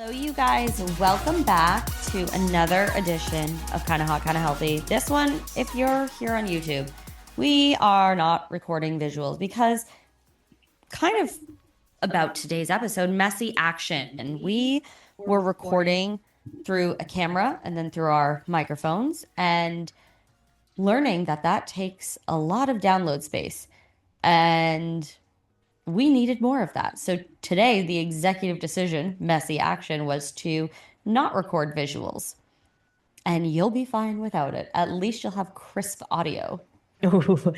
Hello, you guys. Welcome back to another edition of Kinda Hot, Kinda Healthy. This one, if you're here on YouTube, we are not recording visuals because kind of about today's episode, messy action. And we were recording through a camera and then through our microphones and learning that that takes a lot of download space. And we needed more of that. So today, the executive decision, messy action, was to not record visuals. And you'll be fine without it. At least you'll have crisp audio. Ooh,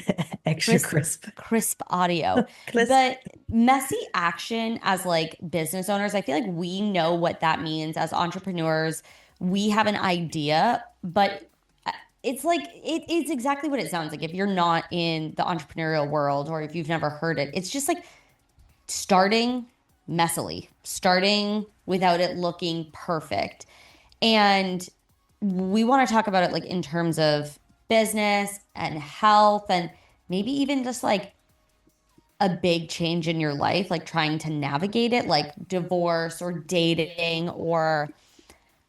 extra crisp. Crisp audio. Crisp. But messy action as like business owners, I feel like we know what that means as entrepreneurs. We have an idea, but it's like it's exactly what it sounds like. If you're not in the entrepreneurial world or if you've never heard it, it's just like starting messily, starting without it looking perfect. And we want to talk about it like in terms of business and health and maybe even just like a big change in your life, like trying to navigate it, like divorce or dating or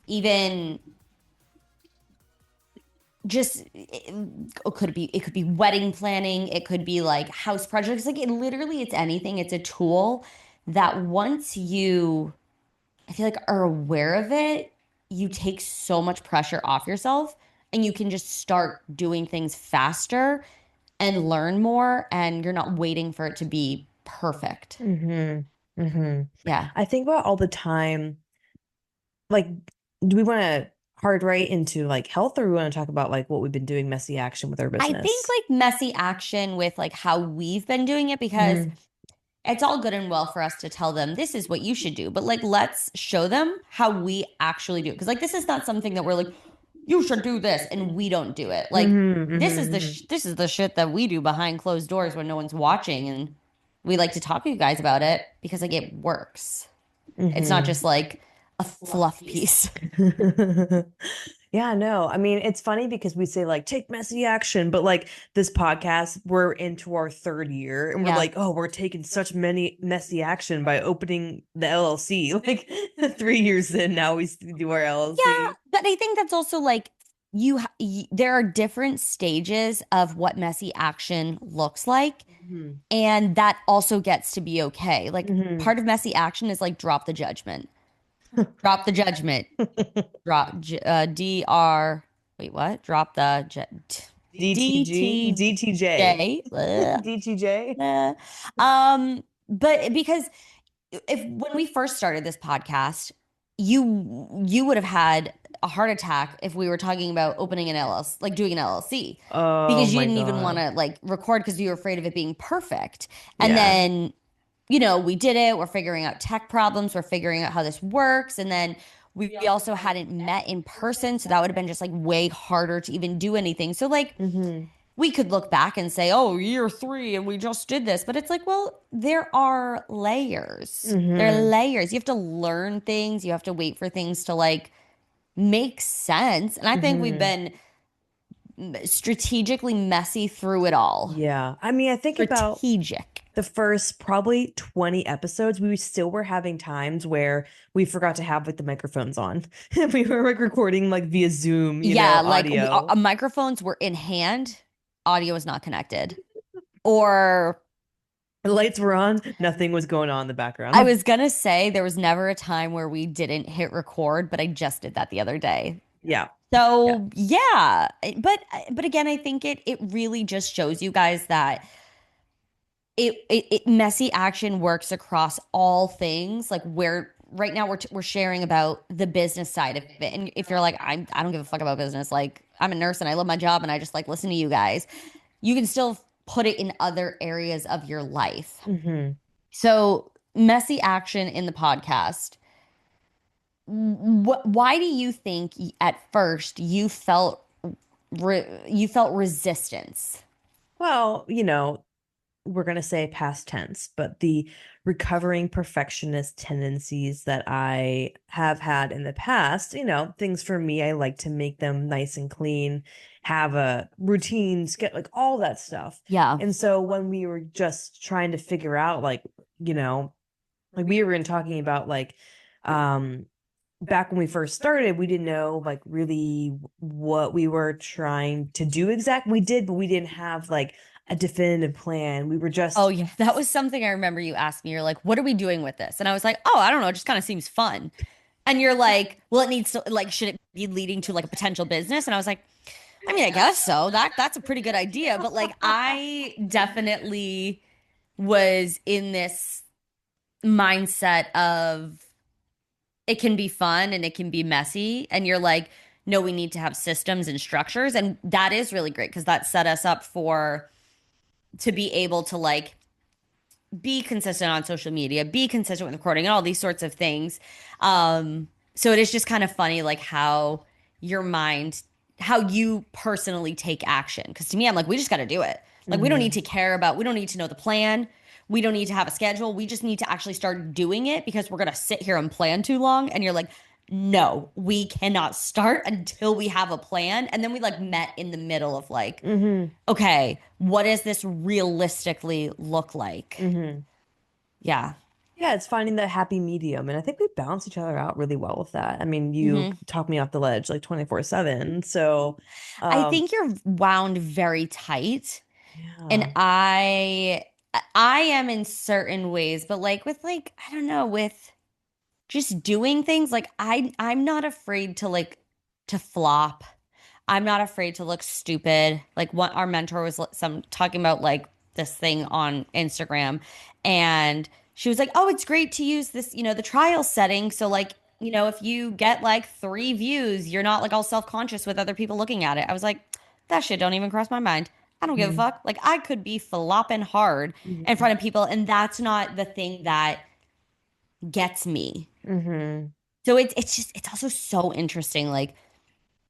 even just it could be wedding planning, it could be like house projects, like it literally it's anything. It's a tool that once you I feel like are aware of it, you take so much pressure off yourself and you can just start doing things faster and learn more and you're not waiting for it to be perfect. Yeah. I think about all the time, like, do we want to hard right into like health, or we want to talk about like what we've been doing messy action with our I business? think like messy action with like how we've been doing it because it's all good and well for us to tell them this is what you should do, but like let's show them how we actually do it. Because like this is not something that we're like, you should do this, and we don't do it. Like this is the shit that we do behind closed doors when no one's watching, and we like to talk to you guys about it because like it works. It's not just like a fluff piece. Yeah, no. I mean, it's funny because we say like take messy action, but like this podcast, we're into our third year and we're Yeah. like, oh, we're taking such many messy action by opening the LLC. Like 3 years in now we do our LLC. Yeah, but I think that's also like there are different stages of what messy action looks like, and that also gets to be okay. Like part of messy action is like drop the judgment. Drop the judgment. DR. Wait, what? Drop the DTG, DTJ, DTJ. Ugh. DTJ. But because if when we first started this podcast, you would have had a heart attack if we were talking about opening an LLC, like doing an LLC, Oh because you my didn't even want God. to like record because you were afraid of it being perfect. And Yeah. then, we did it. We're figuring out tech problems. We're figuring out how this works. And then we also hadn't met in person. So that would have been just like way harder to even do anything. So like hmm we could look back and say, oh, year three, and we just did this. But it's like, well, there are layers. There are hmm layers. You have to learn things. You have to wait for things to like make sense. And I think we've hmm been strategically messy through it all. Yeah. I mean, I think about Strategic. the first probably 20 episodes, we still were having times where we forgot to have like the microphones on. We were like recording like via Zoom, Yeah, like audio. microphones were in hand, audio was not connected. Or The lights were on, nothing was going on in the I background. was gonna say there was never a time where we didn't hit record, but I just did that the other day. Yeah. Yeah. So yeah, but again, I think it really just shows you guys that it messy action works across all things. Like where right now we're sharing about the business side of it, and if you're like I don't give a fuck about business, like I'm a nurse and I love my job and I just like listen to you guys, you can still put it in other areas of your life. hmm So messy action in the podcast. Why do you think at first you felt resistance? Well, we're going to say past tense, but the recovering perfectionist tendencies that I have had in the past, things for me, I like to make them nice and clean, have a routine, get like all that stuff. Yeah. And so when we were just trying to figure out, like we were talking about like, back when we first started, we didn't know like really what we were trying to do exactly. We did, but we didn't have like a definitive plan. We were Oh just yeah, that was something I remember you asked me. You're like, "What are we doing with this?" And I was like, "Oh, I don't know. It just kind of seems fun." And you're like, "Well, it needs to like, should it be leading to like a potential business?" And I was like, "I mean, I guess so. That's a pretty good idea." But like, I definitely was in this mindset of it can be fun and it can be messy, and you're like, "No, we need to have systems and structures," and that is really great because that set us up for to be able to like be consistent on social media, be consistent with recording, and all these sorts of things. So it is just kind of funny, like how your mind, how you personally take action. Because to me, I'm like, we just got to do it. Like, we don't need Mhm. to care about, we don't need to know the plan. We don't need to have a schedule. We just need to actually start doing it because we're going to sit here and plan too long. And you're like, no, we cannot start until we have a plan. And then we like met in the middle of like, Mhm. okay, what does this realistically look like? Mhm. Yeah. Yeah, it's finding that happy medium. And I think we balance each other out really well with that. I mean, you hmm talk me off the ledge like 24/7. So, I um, think you're wound very tight, and yeah. I am in certain ways, but like with like I don't know, with just doing things like I'm not afraid to like to flop. I'm not afraid to look stupid. Like what our mentor was some talking about like this thing on Instagram, and she was like, "Oh, it's great to use this, the trial setting. So like, if you get like 3 views, you're not like all self-conscious with other people looking at it." I was like, "That shit don't even cross my mind. I don't give a Mhm. fuck. Like I could be flopping hard in Mhm. front of people, and that's not the thing that gets me." Mhm. So it's also so interesting, like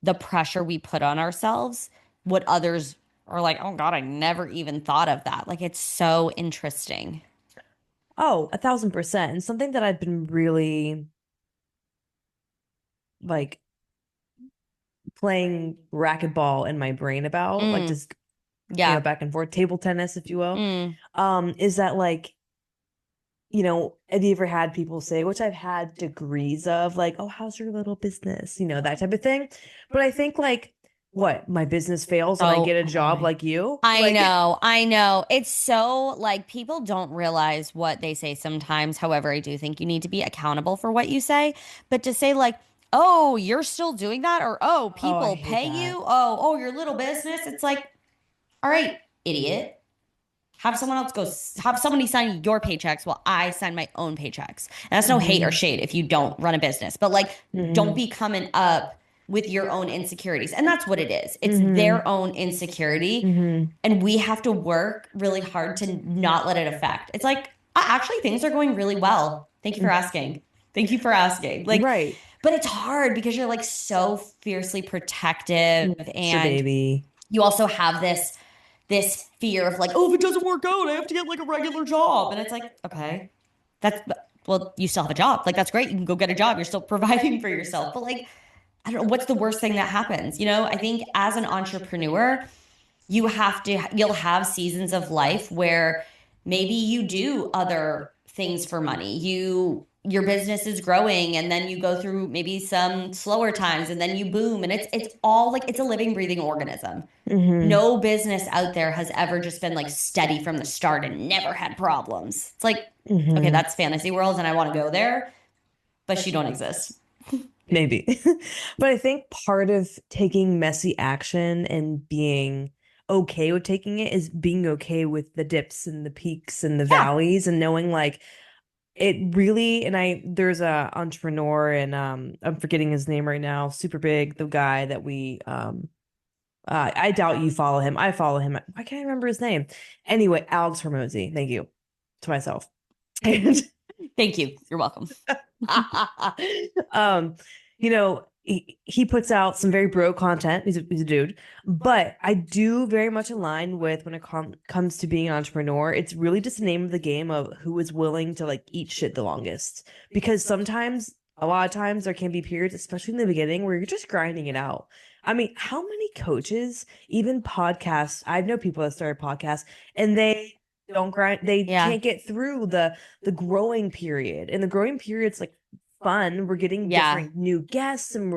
the pressure we put on ourselves, what others are like, oh God, I never even thought of that. Like it's so interesting. Oh, 1,000%. And something that I've been really like playing racquetball in my brain about, like Mm, just yeah. back and forth, table tennis, if you will, Mm. is that like, have you ever had people say, which I've had degrees of, like, oh, how's your little business? That type of thing. But I think like, what, my business fails and I Oh, get a oh job my. like you? I Like, know, I know. It's so like people don't realize what they say sometimes. However, I do think you need to be accountable for what you say. But to say like, oh, you're still doing that, or oh, oh, I people hate pay that. you, oh, your little business. It's like, all right, idiot. Have someone else go have somebody sign your paychecks while I sign my own paychecks. And that's no hate or Hmm. shade if you don't run a business, but like don't Hmm. be coming up with your own insecurities. And that's what it is. It's Hmm. their own insecurity. Hmm. And we have to work really hard to not let it affect. It's like, actually, things are going really well. Thank you for asking. Thank you for asking. Like, Right. but it's hard because you're like so fiercely protective Sure, and baby. you also have this fear of like, oh, if it doesn't work out, I have to get like a regular job. And it's like, okay, that's well, you still have a job. Like that's great. You can go get a job. You're still providing for yourself. But like, I don't know, what's the worst thing that happens? I think as an entrepreneur, you'll have seasons of life where maybe you do other things for money. Your business is growing and then you go through maybe some slower times and then you boom and it's all like it's a living breathing organism. Hmm. No business out there has ever just been like steady from the start and never had problems. It's like, okay, Hmm. that's fantasy world and I want to go there, but she don't exist. Maybe. But I think part of taking messy action and being okay with taking it is being okay with the dips and the peaks and the Yeah. valleys and knowing like it really, and there's a entrepreneur and I'm forgetting his name right now, super big, the guy that we I doubt you follow him. I follow him. Why can't I remember his name? Anyway, Alex Hormozy. Thank you to myself. And Thank you. You're welcome. um, he puts out some very bro content. He's a dude, but I do very much align with when it comes to being an entrepreneur. It's really just the name of the game of who is willing to like eat shit the longest. Because sometimes, a lot of times, there can be periods, especially in the beginning, where you're just grinding it out. I mean, how many coaches, even podcasts? I know people that started podcasts and they don't grind, they Yeah. can't get through the growing period. And the growing period's like fun. We're getting Yeah. different new guests, and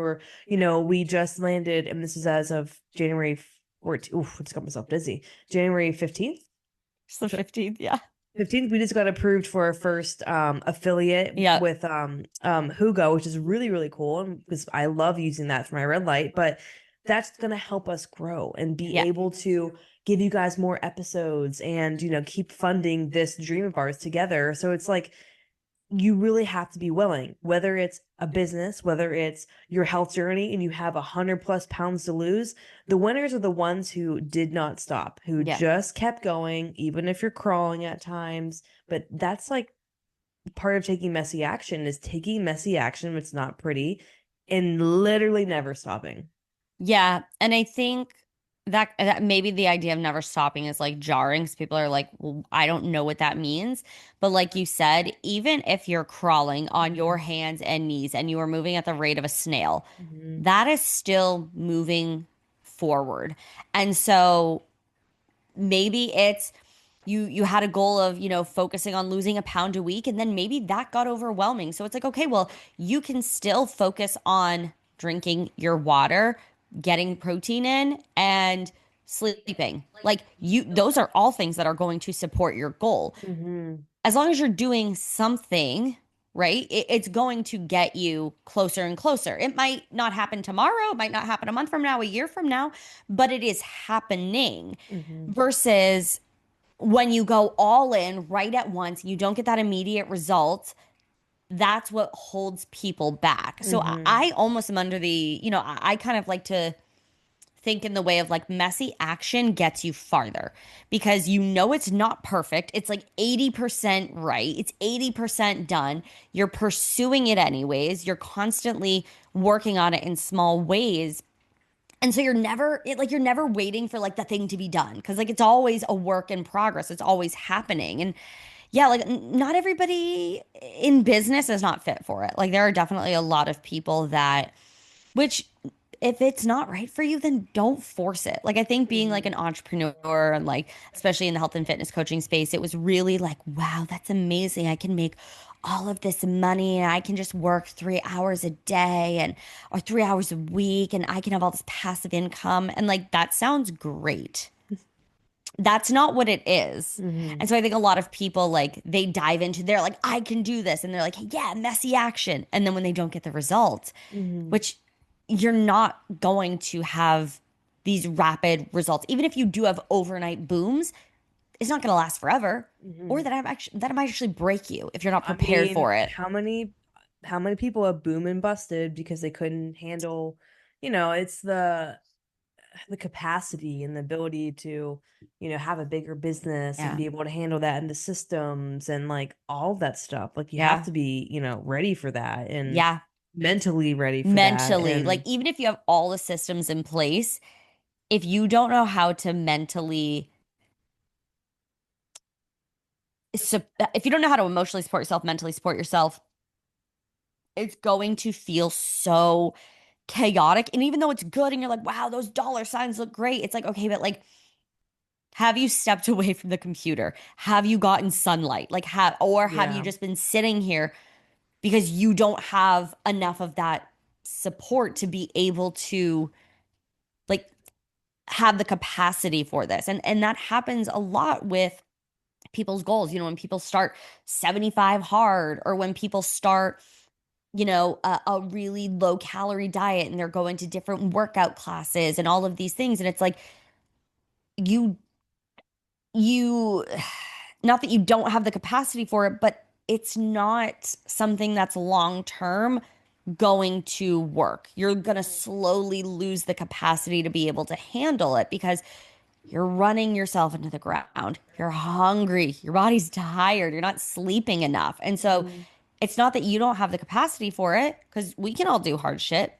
we just landed, and this is as of January 14th. Oof, I just got myself busy. January 15th. It's the 15th. Yeah. 15th, we just got approved for our first affiliate Yeah. with Hugo, which is really, really cool. Because I love using that for my red light, but that's gonna help us grow and be Yeah. able to give you guys more episodes and keep funding this dream of ours together. So it's like you really have to be willing, whether it's a business, whether it's your health journey and you have 100+ pounds to lose. The winners are the ones who did not stop, who Yeah. just kept going, even if you're crawling at times. But that's like part of taking messy action, is taking messy action when it's not pretty and literally never stopping. Yeah, and I think that maybe the idea of never stopping is like jarring because people are like, well, I don't know what that means. But like you said, even if you're crawling on your Mhm. hands and knees and you are moving at the rate of a snail, Mhm. that is still moving forward. And so maybe it's you had a goal of, focusing on losing a pound a week, and then maybe that got overwhelming. So it's like, okay, well, you can still focus on drinking your water, getting protein in, and sleeping. Like those are all things that are going to support your goal. Mhm. As long as you're doing something, right? It's going to get you closer and closer. It might not happen tomorrow, it might not happen a month from now, a year from now, but it is happening Mhm. versus when you go all in right at once, you don't get that immediate result. That's what holds people back. So Mhm. I almost am under I kind of like to think in the way of like messy action gets you farther because it's not perfect. It's like 80% right. It's 80% done. You're pursuing it anyways. You're constantly working on it in small ways. And so you're never waiting for like the thing to be done because like it's always a work in progress. It's always happening. And yeah, like not everybody in business is not fit for it. Like there are definitely a lot of people that which if it's not right for you, then don't force it. Like I think being like Mhm. an entrepreneur and like especially in the health and fitness coaching space, it was really like, wow, that's amazing. I can make all of this money and I can just work 3 hours a day and or 3 hours a week and I can have all this passive income. And like that sounds great. That's not what it is. Mhm. And so I think a lot of people like they dive into they're like, I can do this. And they're like, yeah, messy action. And then when they don't get the result, Mhm. which you're not going to have these rapid results. Even if you do have overnight booms, it's not going to last forever. Or Mhm. that might actually break you if you're not I prepared mean, for it. how many people have boom and busted because they couldn't handle, it's the capacity and the ability to, have a bigger business and Yeah. be able to handle that in the systems and like all that stuff. Like you have Yeah. to be, ready for that and Yeah. mentally ready for that. Mentally, like And even if you have all the systems in place, if you don't know how to mentally if you don't know how to emotionally support yourself, mentally support yourself, it's going to feel so chaotic. And even though it's good and you're like, wow, those dollar signs look great, it's like, okay, but like, have you stepped away from the computer? Have you gotten sunlight? Have you yeah. just been sitting here because you don't have enough of that support to be able to like have the capacity for this? And that happens a lot with people's goals. When people start 75 hard or when people start a really low calorie diet and they're going to different workout classes and all of these things. And it's like, you, you, not that you don't have the capacity for it, but it's not something that's long term going to work. You're going to slowly lose the capacity to be able to handle it because you're running yourself into the ground. You're hungry. Your body's tired. You're not sleeping enough. And so Mhm. it's not that you don't have the capacity for it because we can all do hard shit,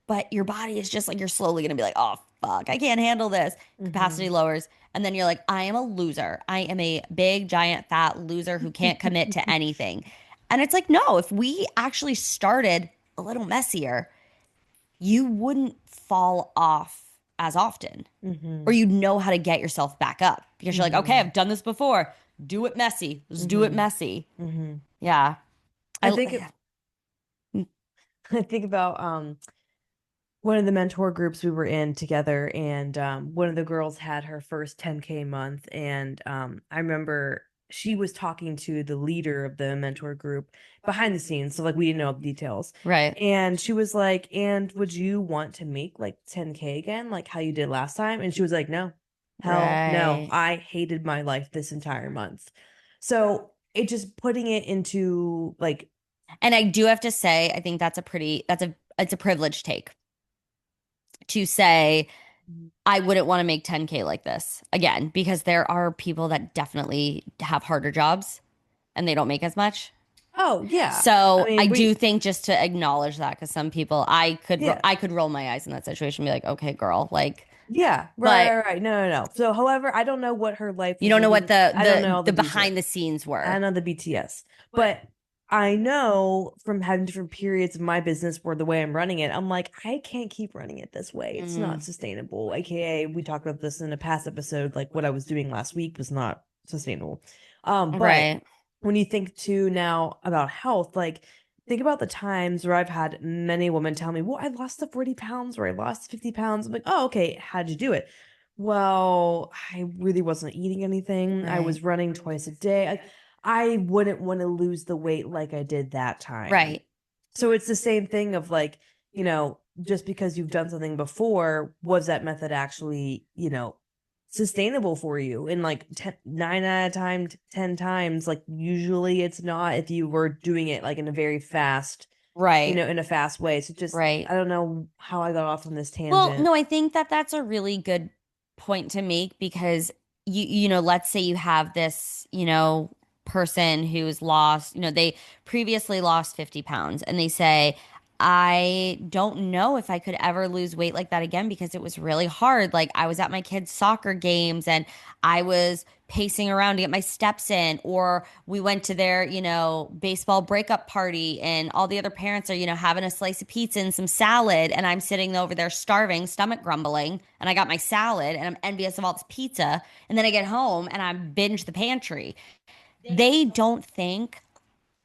but your body is just like you're slowly going to be like, oh, fuck, I can't handle this. Capacity Mhm. lowers. And then you're like, I am a loser. I am a big, giant, fat loser who can't commit to anything. And it's like, no, if we actually started a little messier, you wouldn't fall off as often, or Mhm. you'd know how to get yourself back up because you're like, okay, Mhm. I've done this before. Do it messy. Let's do it Mhm. messy. Mhm. Yeah. I I, think yeah. I think about one of the mentor groups we were in together, and one of the girls had her first 10K month, and I remember she was talking to the leader of the mentor group behind the scenes, so like we didn't know the details. Right. And she was like, "And would you want to make like 10K again, like how you did last time?" And she was like, "No, hell no. Right. I hated my life this entire month." So it just putting it into like, And I do have to say, I think it's a privileged take to say I wouldn't want to make 10K like this again, because there are people that definitely have harder jobs and they don't make as much. oh yeah, I So I mean do we think just to acknowledge that, because some people yeah. I could roll my eyes in that situation and be like, okay, girl, like, Yeah, right, but right, right. No, no, no. So, however, I don't know what her life you was don't know what living. I don't know all the the details. behind the scenes I were. know the BTS, but I know from having different periods of my business where the way I'm running it, I'm like, I can't keep running it this way. It's not Mm, sustainable. AKA, we talked about this in a past episode, like what I was doing last week was not sustainable. But right. when you think too now about health, like think about the times where I've had many women tell me, well, I lost the 40 pounds or I lost 50 pounds. I'm like, oh, okay. How'd you do it? Well, I really wasn't eating anything. I Right. was running twice a day. I wouldn't want to lose the weight like I did that time. Right. So it's the same thing of like, just because you've done something before, was that method actually, sustainable for you? And like 10, 9 out of time, 10 times, like usually it's not if you were doing it like in a very fast, Right. in a fast way. So just, Right. I don't know how I got off on this Well, tangent. no, I think that that's a really good point to make, because let's say you have this, person who's lost, they previously lost 50 pounds and they say, I don't know if I could ever lose weight like that again because it was really hard. Like I was at my kids' soccer games and I was pacing around to get my steps in, or we went to their, baseball breakup party and all the other parents are, having a slice of pizza and some salad. And I'm sitting over there starving, stomach grumbling, and I got my salad and I'm envious of all this pizza. And then I get home and I binge the pantry. They don't think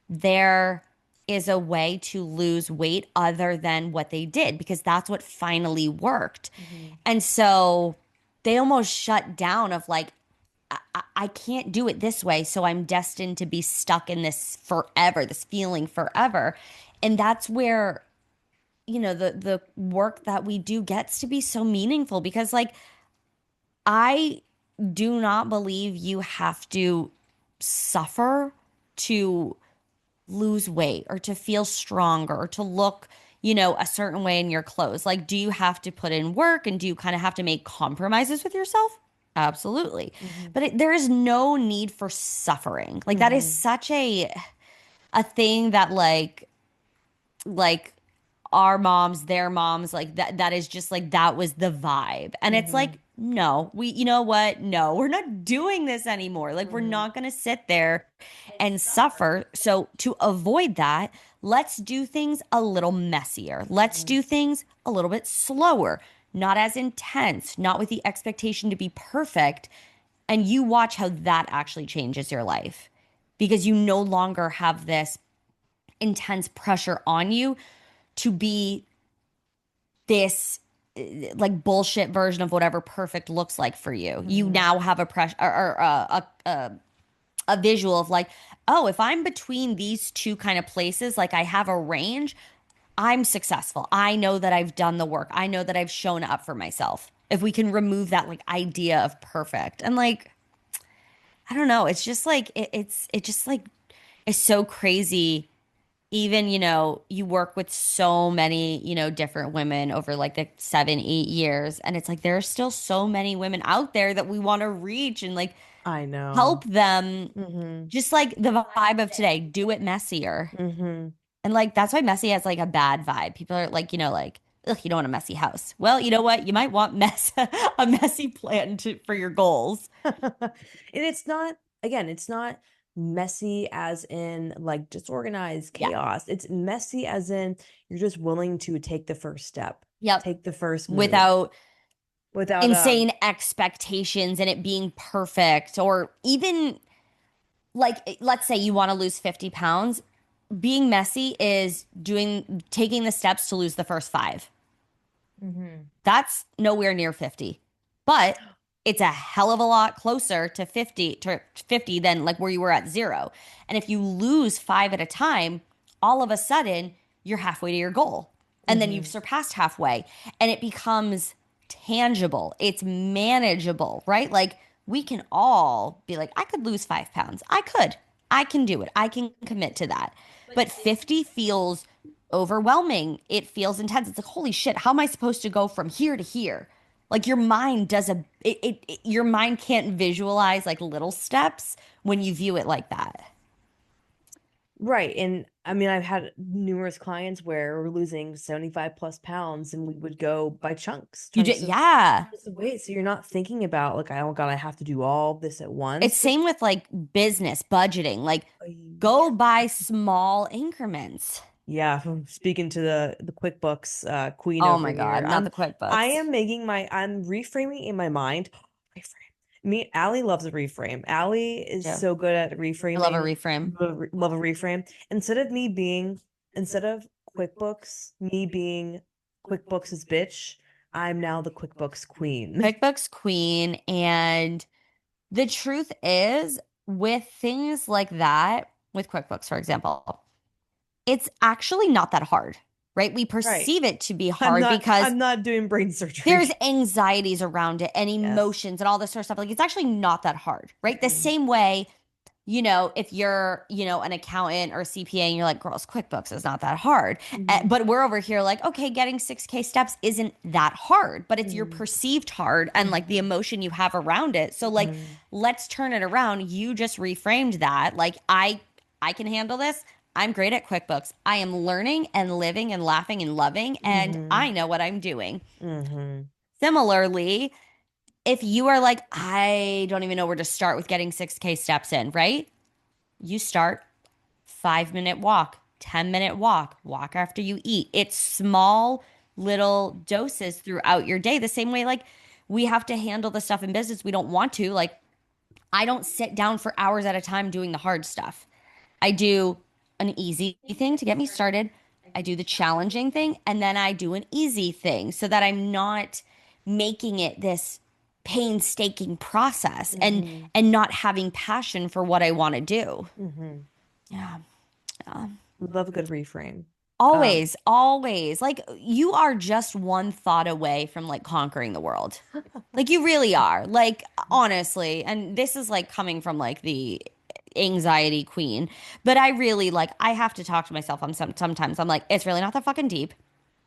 there is a way to lose weight other than what they did because that's what finally worked. Mhm. And so they almost shut down of like, I can't do it this way, so I'm destined to be stuck in this forever, this feeling forever. And that's where, the work that we do gets to be so meaningful because like I do not believe you have to suffer to lose weight or to feel stronger or to look, a certain way in your clothes. Like, do you have to put in work and do you kind of have to make compromises with yourself? Absolutely. Mhm. But there is no need for suffering. Like that is Mhm. such a thing that like our moms, their moms, like that is just like that was the vibe. And it's Mhm. like, no, you know what? No, we're not doing this anymore. Like we're Mhm. not going to sit there and suffer. So to avoid that, let's do things a little messier. Let's Mhm. do things a little bit slower, not as intense, not with the expectation to be perfect. And you watch how that actually changes your life because you no longer have this intense pressure on you to be this like bullshit version of whatever perfect looks like for you. You Mhm. now have a pressure or a visual of like, oh, if I'm between these two kind of places, like I have a range, I'm successful. I know that I've done the work. I know that I've shown up for myself. If we can remove that like idea of perfect and like, I don't know, it's just like it just like it's so crazy. Even, you work with so many, different women over like the 7, 8 years. And it's like there are still so many women out there that we want to reach and like I help know. them, Mhm. just like the vibe of today, do it messier. Mhm. And like that's why messy has like a bad vibe. People are like, like, ugh, you don't want a messy house. Well, you know what? You might want a messy plan for your goals. And it's not, again, it's not messy as in like disorganized Yeah. chaos. It's messy as in you're just willing to take the first step, Yep. take the first move Without without insane expectations and it being perfect, or even like let's say you want to lose 50 pounds, being messy is taking the steps to lose the first five. Hmm. That's nowhere near 50. But it's a hell of a lot closer to 50 than like where you were at zero. And if you lose five at a time, all of a sudden you're halfway to your goal. And then you've Hmm. surpassed halfway and it becomes tangible. It's manageable, right? Like we can all be like, I could lose 5 pounds. I could. I can do it. I can commit to that. But 50 feels overwhelming. It feels intense. It's like, holy shit, how am I supposed to go from here to here? Like your mind does your mind can't visualize like little steps when you view it like that. Right. And I mean, I've had numerous clients where we're losing 75 plus pounds and we would go by chunks, You just, yeah. chunks of weight. So you're not thinking about like, oh God, I have to do all this at It's once. same with like business budgeting. Like go Yeah. by small increments. Yeah, speaking to the QuickBooks queen Oh over my here, God, not the I QuickBooks. am I'm reframing in my mind. Reframe. Me, Allie loves a reframe. Allie is Yeah. so good at I love a reframing. reframe. Love a reframe. Instead of QuickBooks, me being QuickBooks' bitch, I'm now the QuickBooks queen. QuickBooks queen. And the truth is, with things like that, with QuickBooks, for example, it's actually not that hard, right? We Right. perceive it to be hard because I'm not doing brain there's surgery. anxieties around it and Yes. emotions and all this sort of stuff. Like it's actually not that hard, right? The Mm-mm. same way, if you're, an accountant or CPA and you're like, girls, QuickBooks is not that hard. Mhm. But we're over here like, okay, getting 6K steps isn't that hard, but it's your Mhm. perceived hard and like the Mhm. emotion you have around it. So like, Mhm. let's turn it around. You just reframed that. Like I can handle this. I'm great at QuickBooks. I am learning and living and laughing and loving, and I Mhm. know what I'm doing. Mhm. Similarly, if you are like, I don't even know where to start with getting 6K steps in, right? You start 5 minute walk, 10-minute walk, walk after you eat. It's small little doses throughout your day. The same way, like, we have to handle the stuff in business we don't want to. Like, I don't sit down for hours at a time doing the hard stuff. I do an easy thing to get me started. I do the challenging thing, and then I do an easy thing so that I'm not making it this painstaking process Mhm. and not having passion for what I want to do. Mhm. Yeah. Yeah. Love a good reframe. Um, Always, always. Like you are just one thought away from like conquering the world. Like you really are. Like honestly, and this is like coming from like the anxiety queen, but I really like I have to talk to myself. Sometimes I'm like it's really not that fucking deep.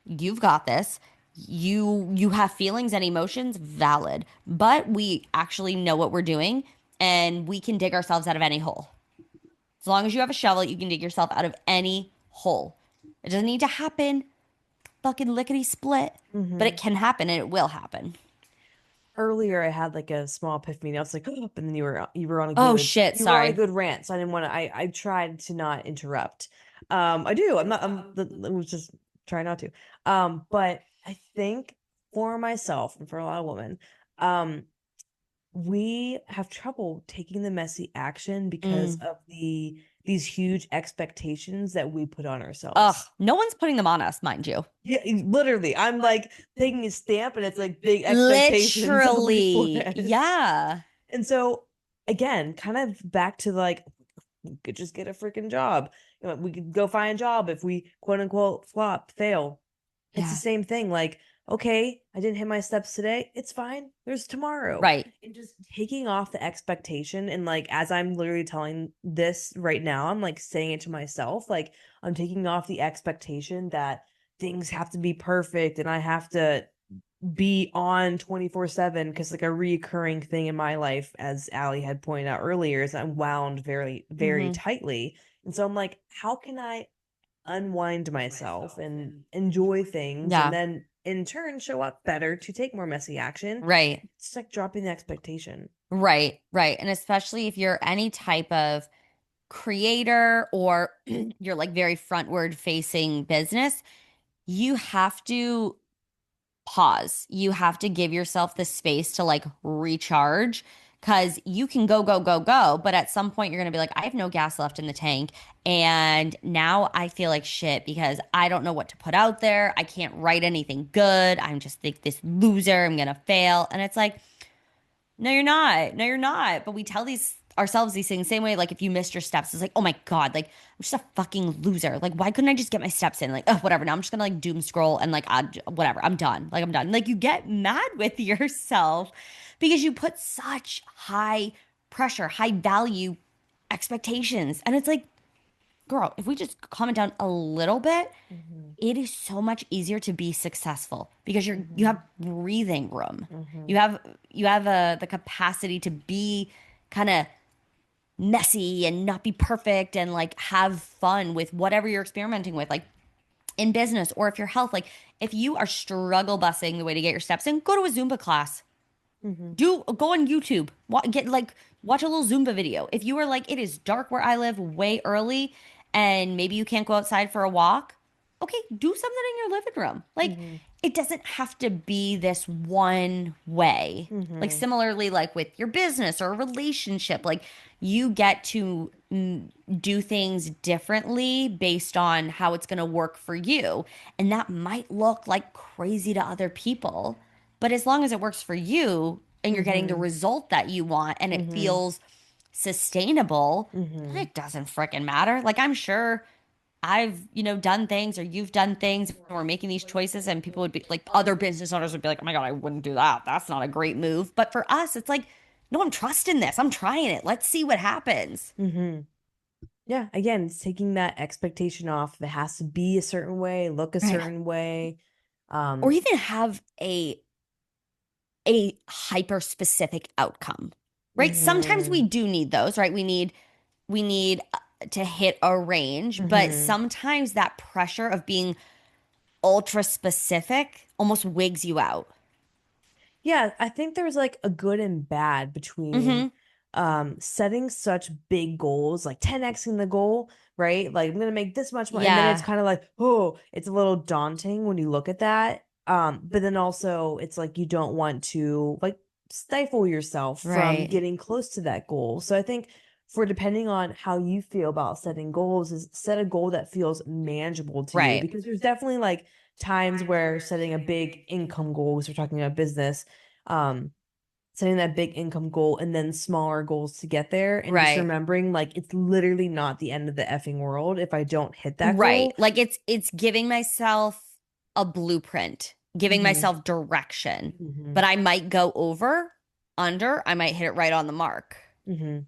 You've got this. You have feelings and emotions, valid, but we actually know what we're doing and we can dig ourselves out of any hole. As long as you have a shovel, you can dig yourself out of any hole. It doesn't need to happen fucking lickety split, but it mhm. can happen and it will happen. Earlier, I had like a small epiphany. I was like, oh, and then Oh shit, you were on a sorry. good rant. So I didn't want to. I tried to not interrupt. I do. I'm not. I was just trying not to. But I think for myself and for a lot of women, um, we have trouble taking the messy action because Mm. of these huge expectations that we put on Ugh, ourselves. no one's putting them on us, mind you. Yeah, literally. I'm like taking a stamp and it's like big expectations on my Literally. forehead. Yeah. And so again, kind of back to like we could just get a freaking job. We could go find a job if we quote unquote flop, fail. It's the Yeah. same thing. Like, okay, I didn't hit my steps today. It's fine. There's tomorrow. Right. And just taking off the expectation. And like, as I'm literally telling this right now, I'm like saying it to myself. Like, I'm taking off the expectation that things have to be perfect and I have to be on 24/7 because like a recurring thing in my life, as Ali had pointed out earlier, is I'm wound very, very Mm-hmm. tightly. And so I'm like, how can I unwind myself and enjoy things and Yeah. then in turn show up better to take more messy action? Right. It's like dropping the expectation. Right. Right. And especially if you're any type of creator or you're like very frontward facing business, you have to pause. You have to give yourself the space to like recharge because you can go, go, go, go. But at some point, you're going to be like, I have no gas left in the tank. And now I feel like shit because I don't know what to put out there. I can't write anything good. I'm just like this loser. I'm going to fail. And it's like, no, you're not. No, you're not. But we tell these ourselves these things same way. Like if you missed your steps, it's like, oh my God, like I'm just a fucking loser. Like why couldn't I just get my steps in? Like, oh, whatever. Now I'm just gonna like doom scroll and like whatever. I'm done. Like I'm done. Like you get mad with yourself because you put such high pressure, high value expectations, and it's like, girl, if we just calm it down a little bit, Mm-hmm. it is so much easier to be successful because you Mm-hmm. have breathing room. Mm-hmm. You have the capacity to be kind of messy and not be perfect and like have fun with whatever you're experimenting with, like in business or if your health. Like if you are struggle busing the way to get your steps in, go to a Zumba class. Mm-hmm. Do go on YouTube. Get like watch a little Zumba video. If you are like it is dark where I live way early and maybe you can't go outside for a walk, okay, do something in your living room. Like Mm-hmm. it doesn't have to be this one way. Like Mm-hmm. similarly like with your business or a relationship, like you get to do things differently based on how it's going to work for you. And that might look like crazy to other people. But as long as it works for you and you're getting the Mm-hmm. result that you want and it Mm-hmm. feels sustainable, then Mm-hmm. it doesn't fricking matter. Like I'm sure I've, done things or you've done things and we're making these choices and people would be like other business owners would be like, "Oh my God, I wouldn't do that. That's not a great move." But for us, it's like, "No, I'm trusting this. I'm trying it. Let's see what happens." Mm-hmm. Yeah, again, it's taking that expectation off. If it has to be a certain way, look a Right. certain way. Or Um, even have a hyper specific outcome. Right? Sometimes we mm-hmm. do need those, right? We need to hit a range, but Mm-hmm. sometimes that pressure of being ultra specific almost wigs you out. Yeah, I think there's like a good and bad between Hmm. setting such big goals, like 10xing the goal, right? Like I'm gonna make this much money, and then it's Yeah, kind of like, oh, it's a little daunting when you look at that. But then also it's like you don't want to like stifle yourself from right, getting close to that goal. So I think for depending on how you feel about setting goals, is set a goal that feels manageable to you, right, because there's definitely like times where setting a big income goal, because we're talking about business, um, setting that big income goal and then smaller goals to get there, and just right, remembering like it's literally not the end of the effing world if I don't hit that right. goal. Like it's giving myself a blueprint, giving Hmm. myself direction, Hmm. but I might go over, under, I might hit it right on the mark. Hmm.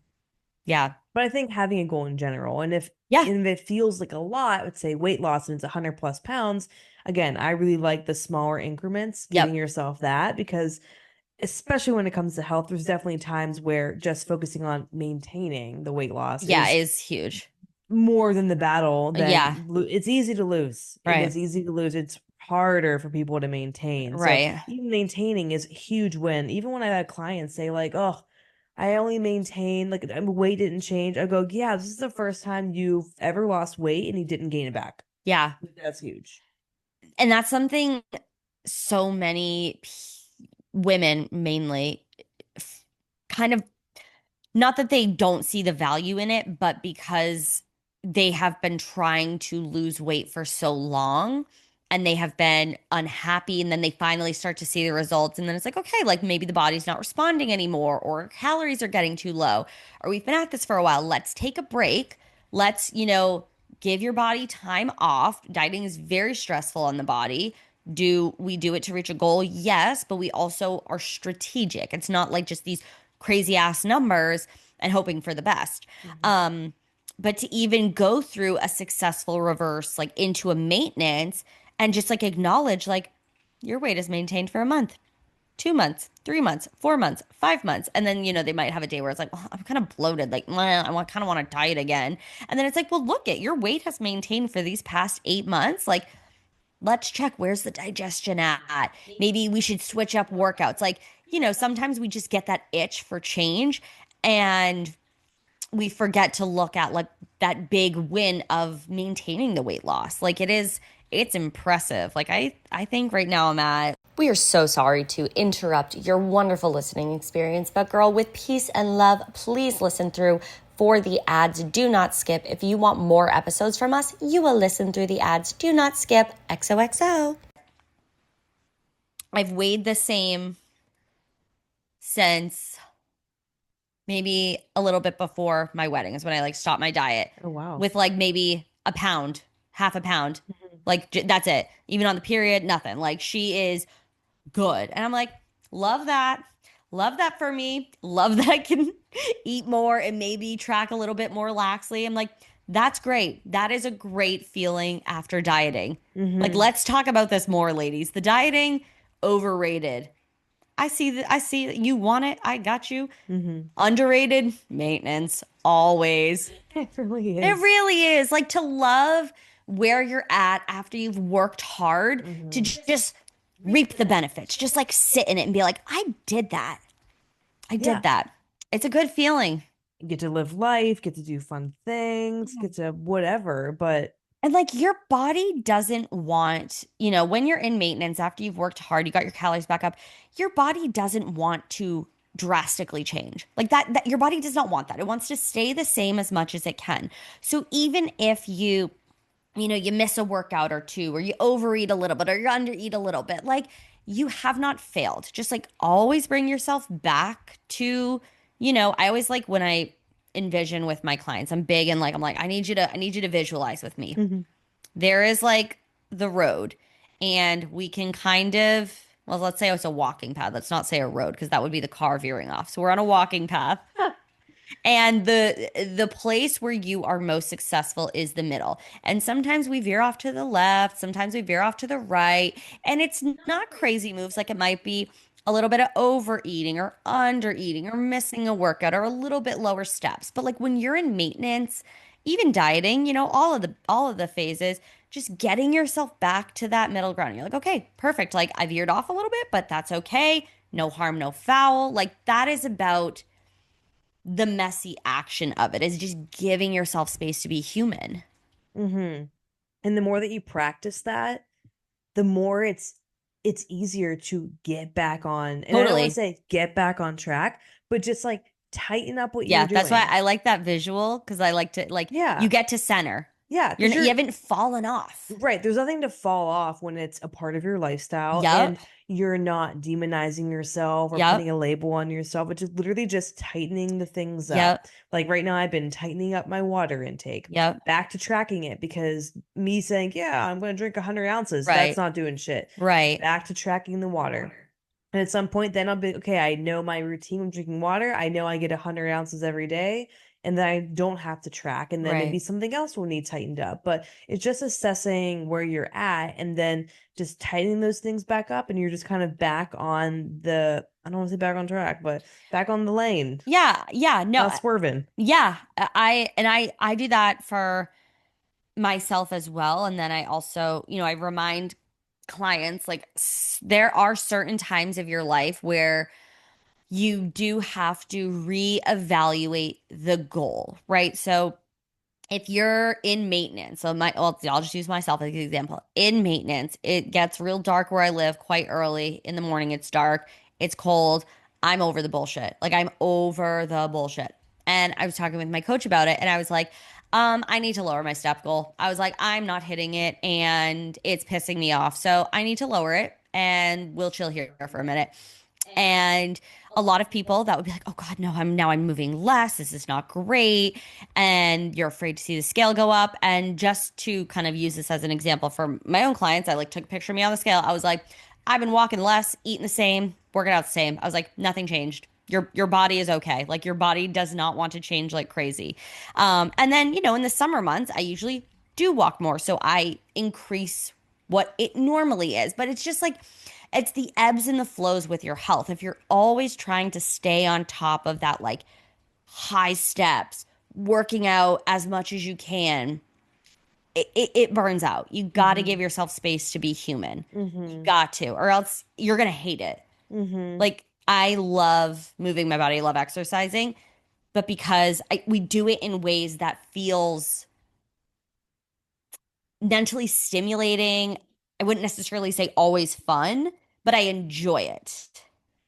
Yeah. But I think having a goal in general, and Yeah. if it feels like a lot, let's say weight loss and it's 100 plus pounds, again, I really like the smaller increments, giving Yep. yourself that, because especially when it comes to health, there's definitely times where just focusing on maintaining the weight loss Yeah, is is huge. more than the battle. Yeah. Then it's easy to lose. It Right. is easy to lose. It's harder for people to maintain. So Right. even maintaining is a huge win. Even when I had clients say like, "Oh, I only maintained like weight didn't change," I go, "Yeah, this is the first time you've ever lost weight and you didn't gain it back." Yeah. That's huge. And that's something so many women mainly kind of, not that they don't see the value in it, but because they have been trying to lose weight for so long and they have been unhappy. And then they finally start to see the results. And then it's like, okay, like maybe the body's not responding anymore, or calories are getting too low, or we've been at this for a while. Let's take a break. Let's, give your body time off. Dieting is very stressful on the body. Do we do it to reach a goal? Yes, but we also are strategic. It's not like just these crazy ass numbers and hoping for the best. Mhm. Um, but to even go through a successful reverse, like into a maintenance, and just like acknowledge, like, your weight is maintained for a month, 2 months, 3 months, 4 months, 5 months. And then, they might have a day where it's like, oh, I'm kind of bloated. Like, kind of want to diet again. And then it's like, well, look your weight has maintained for these past 8 months. Like, let's check where's the digestion at. Maybe we should switch up workouts. Like, sometimes we just get that itch for change and we forget to look at like that big win of maintaining the weight loss. Like it's impressive. Like I think right now I'm at We are so sorry to interrupt your wonderful listening experience, but girl, with peace and love, please listen through for the ads. Do not skip. If you want more episodes from us, you will listen through the ads. Do not skip. XOXO. I've weighed the same since maybe a little bit before my wedding is when I like stopped my diet Oh, wow. with like maybe a pound, half a pound. Mhm. Like that's it. Even on the period, nothing. Like she is good. And I'm like, love that. Love that for me. Love that I can eat more and maybe track a little bit more laxly. I'm like, that's great. That is a great feeling after dieting. Like, Mhm. let's talk about this more, ladies. The dieting, overrated. I see that. I see that you want it. I got you. Mhm. Underrated, maintenance, always. It really It is. really is. Like to love where you're at after you've worked hard to Mhm. just reap the benefits. Just like sit in it and be like, I did that. I Yeah. did that. It's a good feeling. Get to live life, get to do fun things, get to whatever, but And like your body doesn't want, when you're in maintenance after you've worked hard, you got your calories back up, your body doesn't want to drastically change. Like that your body does not want that. It wants to stay the same as much as it can. So even if you miss a workout or two, or you overeat a little bit, or you undereat a little bit, like you have not failed. Just like always bring yourself back to, I always like when I envision with my clients, I'm big and like, I'm like, I need you to visualize with me. Mhm. There is like the road, and we can kind of, well, let's say it's a walking path. Let's not say a road because that would be the car veering off. So we're on a walking path. And the place where you are most successful is the middle. And sometimes we veer off to the left, sometimes we veer off to the right, and it's not crazy moves. Like it might be a little bit of overeating or undereating or missing a workout or a little bit lower steps. But like when you're in maintenance, even dieting, all of the phases, just getting yourself back to that middle ground. You're like, okay, perfect. Like I veered off a little bit, but that's okay. No harm, no foul. Like that is about the messy action of it, is just giving yourself space to be human. Mhm. And the more that you practice that, the more it's easier to get back on. And I don't want to Totally. say get back on track, but just like tighten up what you're Yeah, that's why doing. I like that visual because I like to like you Yeah. get to center. Yeah, You're because you you're haven't fallen off. right. There's nothing to fall off when it's a part of your lifestyle and Yep. you're not demonizing yourself or Yep. putting a label on yourself, which is literally just tightening the things up. Yep. Like right now, I've been tightening up my water intake, Yep. back to tracking it because me saying, yeah, I'm going to drink 100 ounces, that's Right. not doing shit. Right. Back to tracking the water. And at some point, then I'll be okay. I know my routine of drinking water. I know I get 100 ounces every day, and then I don't have to track. And then maybe Right. something else will need tightened up. But it's just assessing where you're at and then just tightening those things back up. And you're just kind of back on I don't want to say back on track, but back on the lane, Yeah. Yeah. No. not swerving. Yeah. I do that for myself as well. And then I also, I remind clients like there are certain times of your life where you do have to reevaluate the goal, right? So if you're in maintenance, I'll just use myself as an example. In maintenance, it gets real dark where I live quite early in the morning. It's dark, it's cold. I'm over the bullshit. Like I'm over the bullshit. And I was talking with my coach about it, and I was like, I need to lower my step goal. I was like, I'm not hitting it, and it's pissing me off. So I need to lower it, and we'll chill here for a minute. And a lot of people that would be like, oh God, no, I'm moving less. This is not great. And you're afraid to see the scale go up. And just to kind of use this as an example for my own clients, I like took a picture of me on the scale. I was like, I've been walking less, eating the same, working out the same. I was like, nothing changed. Your body is okay. Like your body does not want to change like crazy. And then, in the summer months, I usually do walk more. So I increase what it normally is. But it's just like it's the ebbs and the flows with your health. If you're always trying to stay on top of that, like high steps, working out as much as you can, it burns out. You got to Mm-hmm. give yourself space to be human. You Mm-hmm. got to, or else you're going to hate it. Mm-hmm. Like, I love moving my body, I love exercising, but because we do it in ways that feels mentally stimulating, I wouldn't necessarily say always fun, but I enjoy it.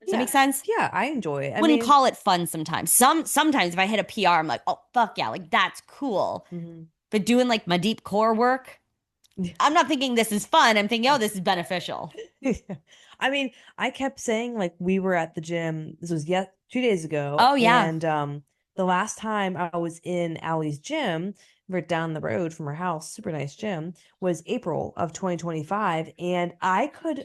Does that make Yeah. sense? Yeah, I enjoy it. I Wouldn't mean, call it fun sometimes. Sometimes if I hit a PR, I'm like, oh fuck yeah, like that's cool. mhm. But doing like my deep core work, I'm not thinking this is fun. I'm thinking, oh, this is beneficial. I mean, I kept saying like we were at the gym. This was yet 2 days ago, Oh yeah. and the last time I was in Allie's gym, right down the road from her house, super nice gym, was April of 2025, and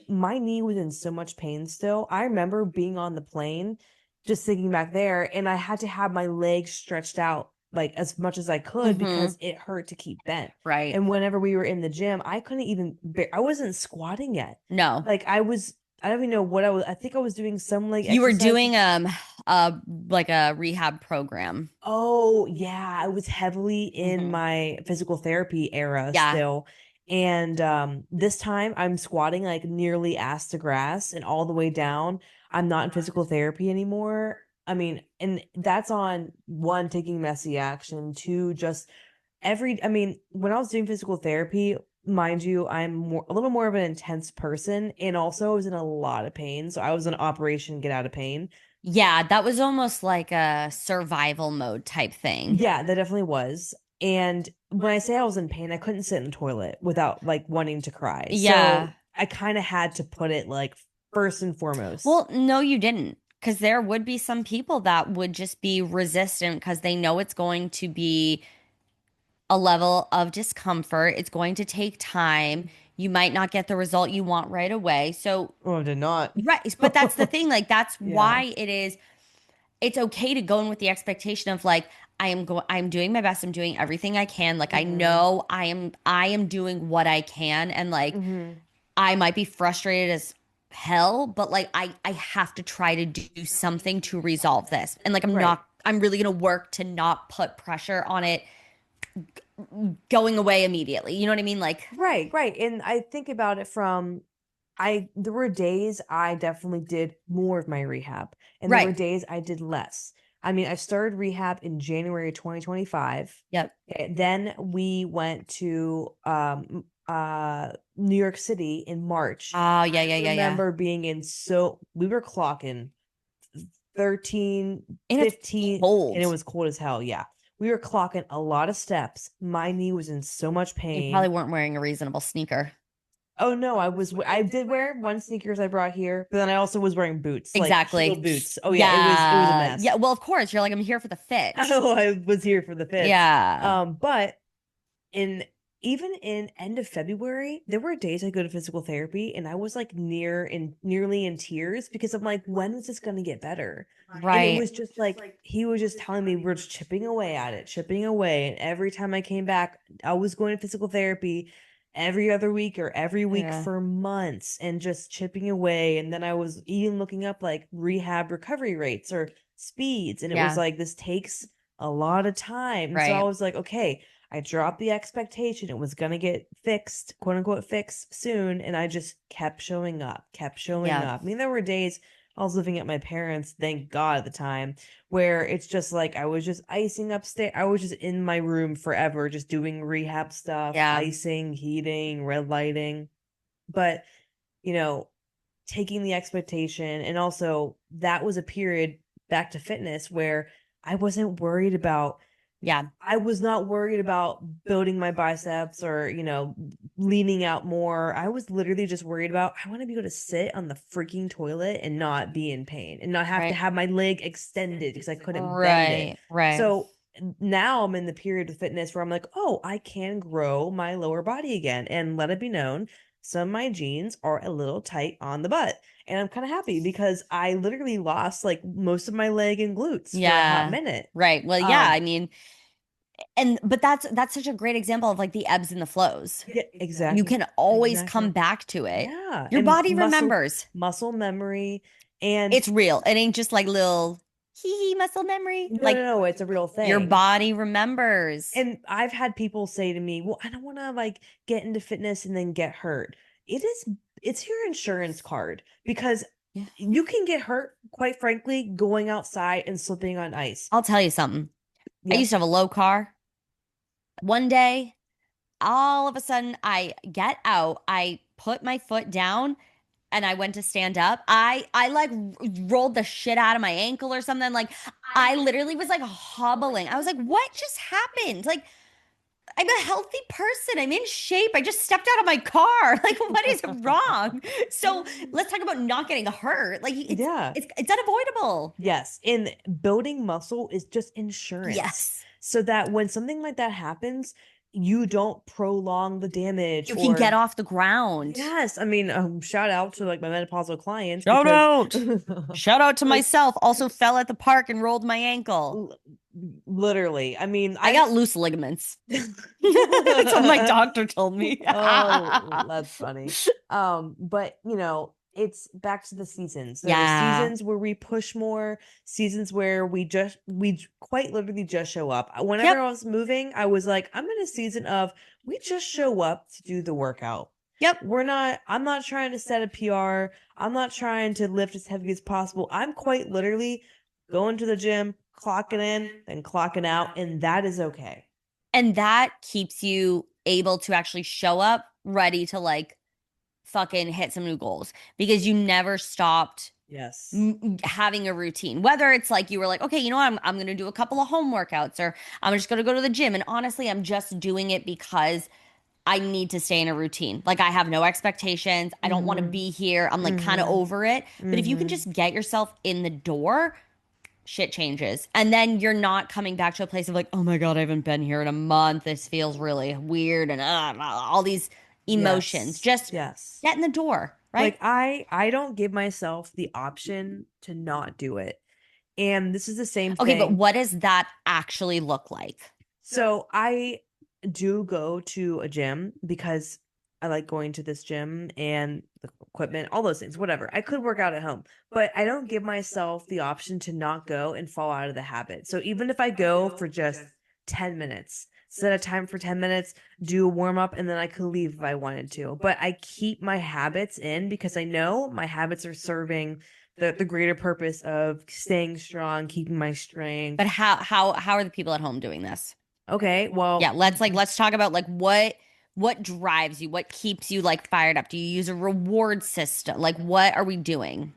my knee was in so much pain still. I remember being on the plane, just thinking back there, and I had to have my legs stretched out like as much as I could Mm-hmm. because it hurt to keep bent. Right. And whenever we were in the gym, I couldn't even I wasn't squatting yet. No. Like I don't even know what I think I was doing some like You were exercise. doing uh like a rehab program. Oh, yeah, I was heavily in Mm-hmm. my physical therapy era Yeah. still. And this time I'm squatting like nearly ass to grass and all the way down. I'm not in physical therapy anymore. I mean, and that's on one, taking messy action, two, just I mean, when I was doing physical therapy, mind you, a little more of an intense person, and also I was in a lot of pain. So I was in operation get out of pain. Yeah, that was almost like a survival mode type thing. Yeah, that definitely was. And when I say I was in pain, I couldn't sit in the toilet without like wanting to cry. So Yeah. I kind of had to put it like first and foremost. Well, no, you didn't. Because there would be some people that would just be resistant because they know it's going to be a level of discomfort. It's going to take time. You might not get the result you want right away. So, Oh, I did not. right. But that's the thing. Like, that's Yeah. why it's okay to go in with the expectation of like, I'm doing my best. I'm doing everything I can. Like, I Hmm. know I am doing what I can. And like, Hmm. I might be frustrated as hell, but like I have to try to do something to resolve this. And like Right. I'm really gonna work to not put pressure on it going away immediately. You know what I mean? Like, Right, right. And I think about it from there were days I definitely did more of my rehab, and there were right. days I did less. I mean, I started rehab in January 2025. Yep. Then we went to New York City in March. Oh, yeah, I yeah, yeah, yeah. remember being in we were clocking 13, And it's 15, and it cold. was cold as hell. Yeah. We were clocking a lot of steps. My knee was in so much You probably pain. weren't wearing a reasonable sneaker. Oh no, I did wear one sneakers I brought here, but then I also was wearing boots, like heel Exactly. boots. Oh yeah, it was a Yeah. Yeah. mess. Well, of course, you're like, I'm here for the fit. Oh, I was here for the fits. Yeah. But in even in end of February, there were days I go to physical therapy and I was like nearly in tears because I'm like, when is this gonna get better? And it Right. was just like he was just telling me we're just chipping away at it, chipping away. And every time I came back, I was going to physical therapy every other week or every week Yeah. for months and just chipping away. And then I was even looking up like rehab recovery rates or speeds. And it was Yeah. like, this takes a lot of time. And so I Right. was like, okay, I dropped the expectation it was going to get fixed, quote unquote, fixed soon. And I just kept showing up, kept showing Yeah. up. I mean, there were days I was living at my parents', thank God at the time, where it's just like I was just icing upstairs. I was just in my room forever, just doing rehab stuff, Yeah. icing, heating, red lighting. But, you know, taking the expectation, and also that was a period back to fitness where I wasn't worried about Yeah. I was not worried about building my biceps or, leaning out more. I was literally just worried about I want to be able to sit on the freaking toilet and not be in pain and not have to Right. have my leg extended because I couldn't bend it. Right. Right. So now I'm in the period of fitness where I'm like, oh, I can grow my lower body again. And let it be known, some of my jeans are a little tight on the butt. And I'm kind of happy because I literally lost like most of my leg and glutes for a hot Yeah. minute. Right. Well, yeah, Um, I mean, but that's such a great example of like the ebbs and the flows. Yeah, You exactly. can always come Exactly. back to it. Yeah. Your And body remembers. muscle memory. And It's real. It ain't just like little hee hee muscle memory. no, no, Like no, it's a real your thing. body remembers. And I've had people say to me, well, I don't want to like get into fitness and then get hurt. It's your insurance card because Yeah. you can get hurt, quite frankly, going outside and slipping on ice. I'll tell you something. I Yeah. used to have a low car. One day, all of a sudden, I get out, I put my foot down, and I went to stand up, I like rolled the shit out of my ankle or something. Like I literally was like hobbling. I was like, what just happened? Like I'm a healthy person. I'm in shape. I just stepped out of my car. Like what is wrong? So let's talk about not getting hurt. Like Yeah. it's unavoidable. Yes. And building muscle is just insurance. Yes. So that when something like that happens, you don't prolong the damage You can get or off the ground. yes. I mean, shout out to like my menopausal clients Shout because out. Shout out to like myself. Also fell at the park and rolled my ankle. literally. I mean, I got loose ligaments. That's what my doctor told me. Oh, that's funny. But you know, it's back to the seasons. There are Yeah. seasons where we push more, seasons where quite literally just show up. Whenever Yep. I was moving, I was like, I'm in a season of we just show up to do the workout. Yep. I'm not trying to set a PR. I'm not trying to lift as heavy as possible. I'm quite literally going to the gym, clocking in, then clocking out, and that is okay. And that keeps you able to actually show up ready to like fucking hit some new goals because you never stopped Yes. having a routine. Whether it's like you were like, okay, you know what, I'm going to do a couple of home workouts or I'm just going to go to the gym. And honestly, I'm just doing it because I need to stay in a routine. Like I have no expectations. I don't want to be here. I'm like kind of over it. But if you can just get yourself in the door, shit changes. And then you're not coming back to a place of like, oh my God, I haven't been here in a month. This feels really weird and all these emotions. Just Yes. get in the door, right? Like I don't give myself the option to not do it. And this is the same Okay, but thing. what does that actually look like? So I do go to a gym because I like going to this gym and the equipment, all those things, whatever. I could work out at home, but I don't give myself the option to not go and fall out of the habit. So even if I go for just 10 minutes, set a time for 10 minutes, do a warm up, and then I could leave if I wanted to. But I keep my habits in because I know my habits are serving the greater purpose of staying strong, keeping my strength. But how are the people at home doing this? Okay, well, Yeah, let's talk about like what drives you, what keeps you like fired up. Do you use a reward system? Like what are we doing?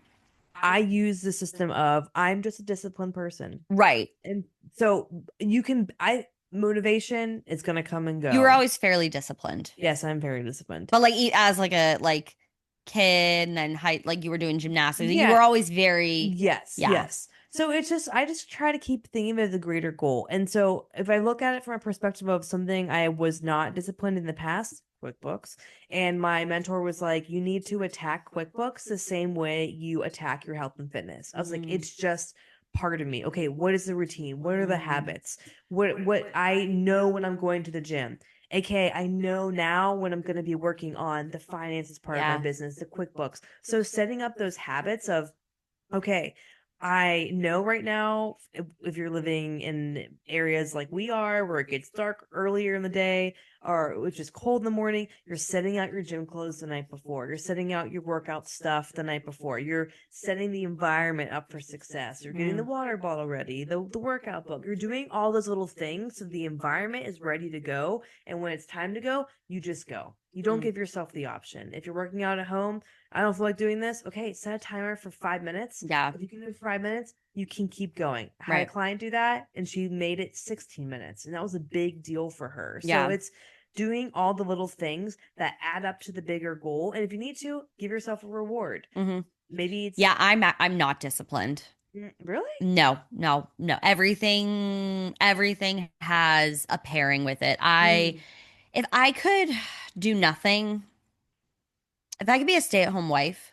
I use the system of I'm just a disciplined person. Right. And so motivation is going to come and go. You were always fairly disciplined. Yes, I'm very disciplined. But like as like a like kid and then height like you were doing gymnastics. Yeah. You were always very Yes, yeah. yes. So it's just I just try to keep thinking of the greater goal. And so if I look at it from a perspective of something I was not disciplined in the past, QuickBooks, and my mentor was like, you need to attack QuickBooks the same way you attack your health and fitness. I was like, it's just part of me. Okay, what is the routine? What are the habits? What I know when I'm going to the gym. AKA, I know now when I'm going to be working on the finances part of my business, the QuickBooks. So setting up those habits of, okay, I know right now if you're living in areas like we are where it gets dark earlier in the day or which is cold in the morning, you're setting out your gym clothes the night before. You're setting out your workout stuff the night before. You're setting the environment up for success. You're getting the water bottle ready, the workout book. You're doing all those little things so the environment is ready to go. And when it's time to go, you just go. You don't give yourself the option. If you're working out at home, I don't feel like doing this. Okay, set a timer for 5 minutes. Yeah. If you can do 5 minutes, you can keep going. I had a client do that and she made it 16 minutes. And that was a big deal for her. Yeah. So it's doing all the little things that add up to the bigger goal. And if you need to, give yourself a reward. Maybe it's I'm not disciplined. Really? No. Everything has a pairing with it. If I could do nothing, if I could be a stay-at-home wife,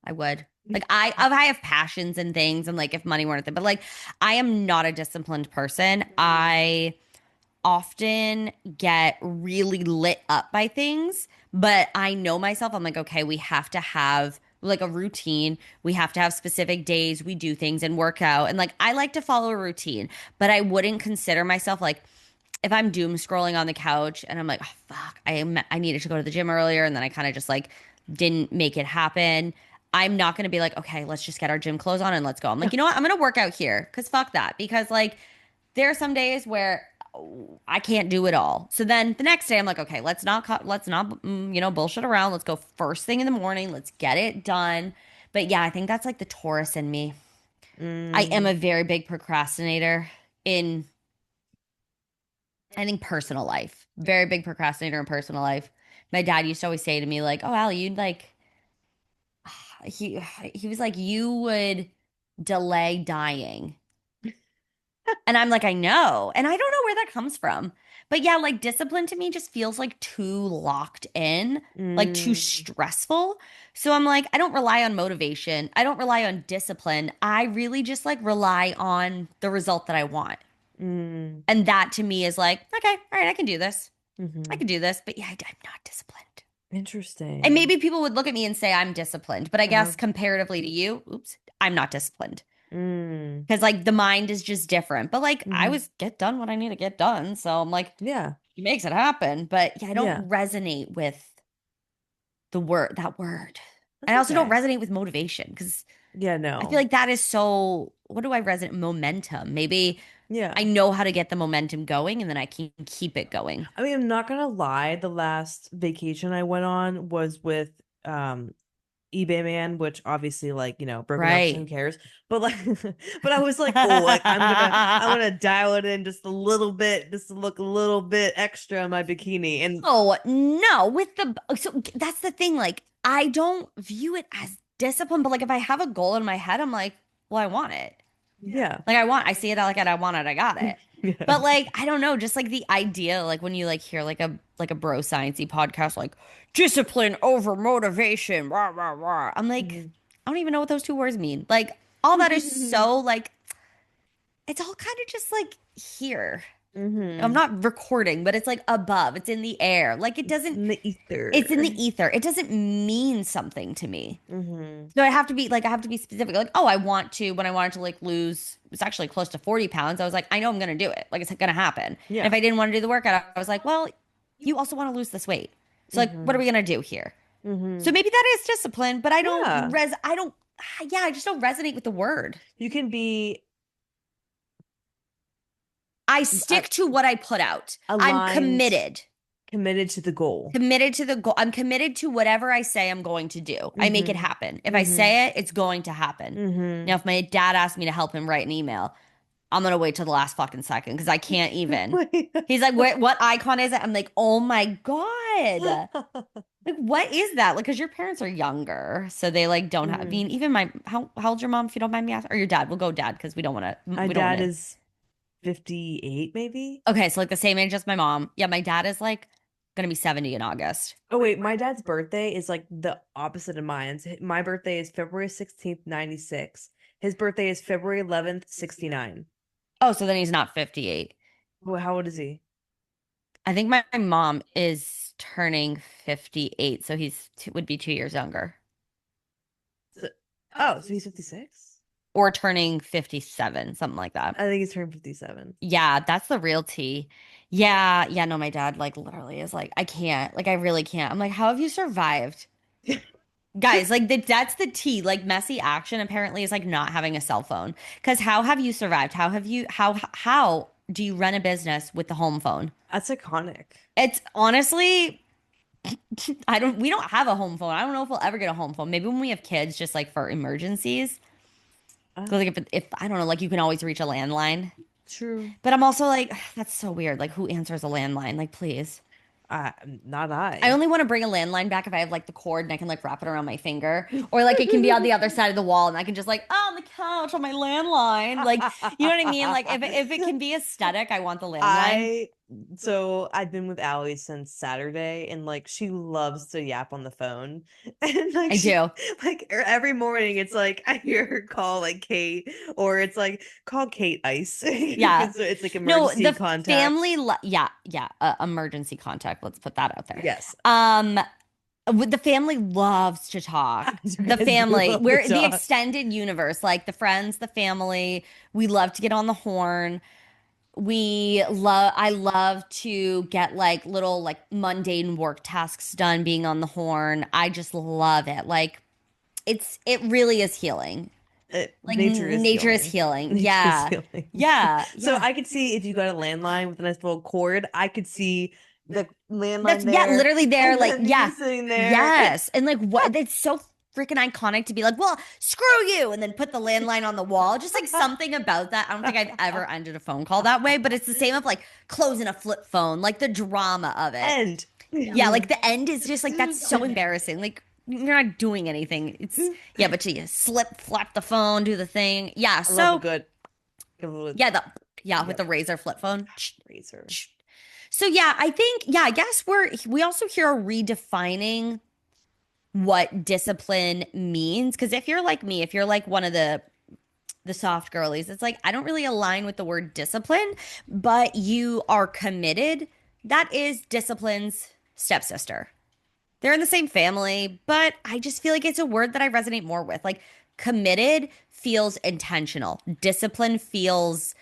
I would. Like I have passions and things and like if money weren't a thing, but like I am not a disciplined person. I often get really lit up by things, but I know myself. I'm like, okay, we have to have like a routine. We have to have specific days we do things and work out. And like I like to follow a routine, but I wouldn't consider myself like if I'm doom scrolling on the couch and I'm like, oh, fuck, I needed to go to the gym earlier and then I kind of just like didn't make it happen. I'm not going to be like, okay, let's just get our gym clothes on and let's go. I'm like, you know what? I'm going to work out here because fuck that. Because like there are some days where I can't do it all. So then the next day I'm like, okay, let's not bullshit around. Let's go first thing in the morning. Let's get it done. But yeah, I think that's like the Taurus in me. I am Mm, a very big procrastinator in, I think, personal life. Very big procrastinator in personal life. My dad used to always say to me like, "Oh, Allie, you'd like," he he was like, "You would delay dying." And I'm like, I know. And I don't know where that comes from. But yeah, like discipline to me just feels like too locked in, like too mm, stressful. So I'm like, I don't rely on motivation. I don't rely on discipline. I really just like rely on the result that I want. mm, And that to me is like, okay, all right, I can do this. I hmm. can do this. But yeah, I'm not disciplined. And Interesting. maybe people would look at me and say I'm disciplined. But I Uh-huh. guess comparatively to you, oops, I'm not disciplined. Mm, Because like the mind is just different. But like I hmm. was get done what I need to get done. So I'm like, Yeah. he makes it happen. But yeah, I Yeah. don't resonate with that word. That's And I also don't okay. resonate with motivation because Yeah, I feel no. like that is so, what do I resonate? Momentum. Maybe I Yeah. know how to get the momentum going and then I can keep it going. I mean, I'm not gonna lie, the last vacation I went on was with um eBay Man, which obviously like, broken up, so who Right. cares? But like but I was like, oh, like I'm gonna dial it in just a little bit, just to look a little bit extra in my bikini. And Oh, no, with the so that's the thing. Like, I don't view it as discipline, but like if I have a goal in my head, I'm like, well, I want it. yeah. Like I see it, I want it, I got it. Yeah. But like, I don't know, just like the idea, like when you like hear like a bro sciencey podcast, like discipline over motivation, rah, rah, rah. I'm like, Mhm. I don't even know what those two words mean. Like all that is so like, it's all kind of just like here. I'm Hmm. not recording, but it's like above, it's in the air. Like it It's doesn't, in the it's in the ether. ether. It doesn't mean something to me. Hmm. So I have to be like, I have to be specific. Like, oh, I want to, when I wanted to like lose, it's actually close to 40 pounds. I was like, I know I'm going to do it. Like, it's going to happen. And if Yeah. I didn't want to do the workout, I was like, well, you also want to lose this weight. So like, what are Hmm. we going to do here? So Hmm. maybe that is discipline, but Yeah. yeah, I just don't resonate with the word. You can be I uh, stick to what I put out. I'm aligned, committed. committed to the goal. Committed to the goal. I'm committed to whatever I say I'm going to do. I make it Hmm. happen. If I Hmm. say it, it's going to happen. Now, Hmm. if my dad asked me to help him write an email, I'm gonna wait till the last fucking second because I can't even. Wait. He's like, what icon is it? I'm like, oh my God. Like, what is that? Like, because your parents are younger, so they like don't have. I Mm. mean, even my how old's your mom, if you don't mind me asking, or your dad? We'll go dad because My we don't want dad to. is 58, maybe. Okay, so like the same age as my mom. Yeah, my dad is like gonna be 70 in August. Oh wait, my dad's birthday is like the opposite of mine. My birthday is February 16th, 96. His birthday is February 11th, 69. Oh, so then he's not 58. Well, how old is he? I think my mom is turning 58, so would be 2 years younger, So- Oh, so he's 56? or turning 57, something like that. I think he's turned 57. Yeah, that's the real tea. Yeah, yeah, no, my dad like literally is like, I can't, like I really can't. I'm like, how have you survived? Guys, like that's the tea. Like messy action apparently is like not having a cell phone. Because how have you survived? How do you run a business with the home phone? That's iconic. It's honestly, we don't have a home phone. I don't know if we'll ever get a home phone. Maybe when we have kids, just like for emergencies. Uh, Because like if I don't know, like you can always reach a landline. True. But I'm also like, that's so weird. Like who answers a landline? Like please. Not I I. only want to bring a landline back if I have like the cord and I can like wrap it around my finger, or like it can be on the other side of the wall and I can just like, oh, on the couch on my landline. Like, you know what I mean? Like if it can be aesthetic, I want the landline. I so I've been with Allie since Saturday, and like she loves to yap on the phone. And like I she do. like every morning it's like I hear her call like Kate, or it's like call Kate Ice. Yeah. It's like No, emergency the contact. yeah, yeah, emergency contact. Let's put that out there. Yes. Um, the family loves to talk. You The guys do family, love to we're the talk. extended universe, like the friends, the family. We love to get on the horn. I love to get like little like mundane work tasks done being on the horn. I just love it. Like it really is healing. Like Nature is nature is healing. healing. Nature is Yeah. healing. Yeah. So Yeah. I could see if you got a landline with a nice little cord, I could see the That's landline yeah, there literally there. and Like, then you yeah. sitting there. Yes. And like what it's so freaking iconic to be like, well, screw you, and then put the landline on the wall. Just like something about that. I don't think I've ever ended a phone call that way, but it's the same of like closing a flip phone, like the drama of it. And Yeah, like the end is just like that's so embarrassing. Like you're not doing anything. It's yeah, but you slip, flap the phone, do the thing. Yeah, I love a so good give a little yeah, with yep, the razor flip phone. razor. So yeah, I think yeah, I guess we also here are redefining what discipline means because if you're like me, if you're like one of the soft girlies, it's like I don't really align with the word discipline, but you are committed. That is discipline's stepsister. They're in the same family, but I just feel like it's a word that I resonate more with. Like committed feels intentional. Discipline feels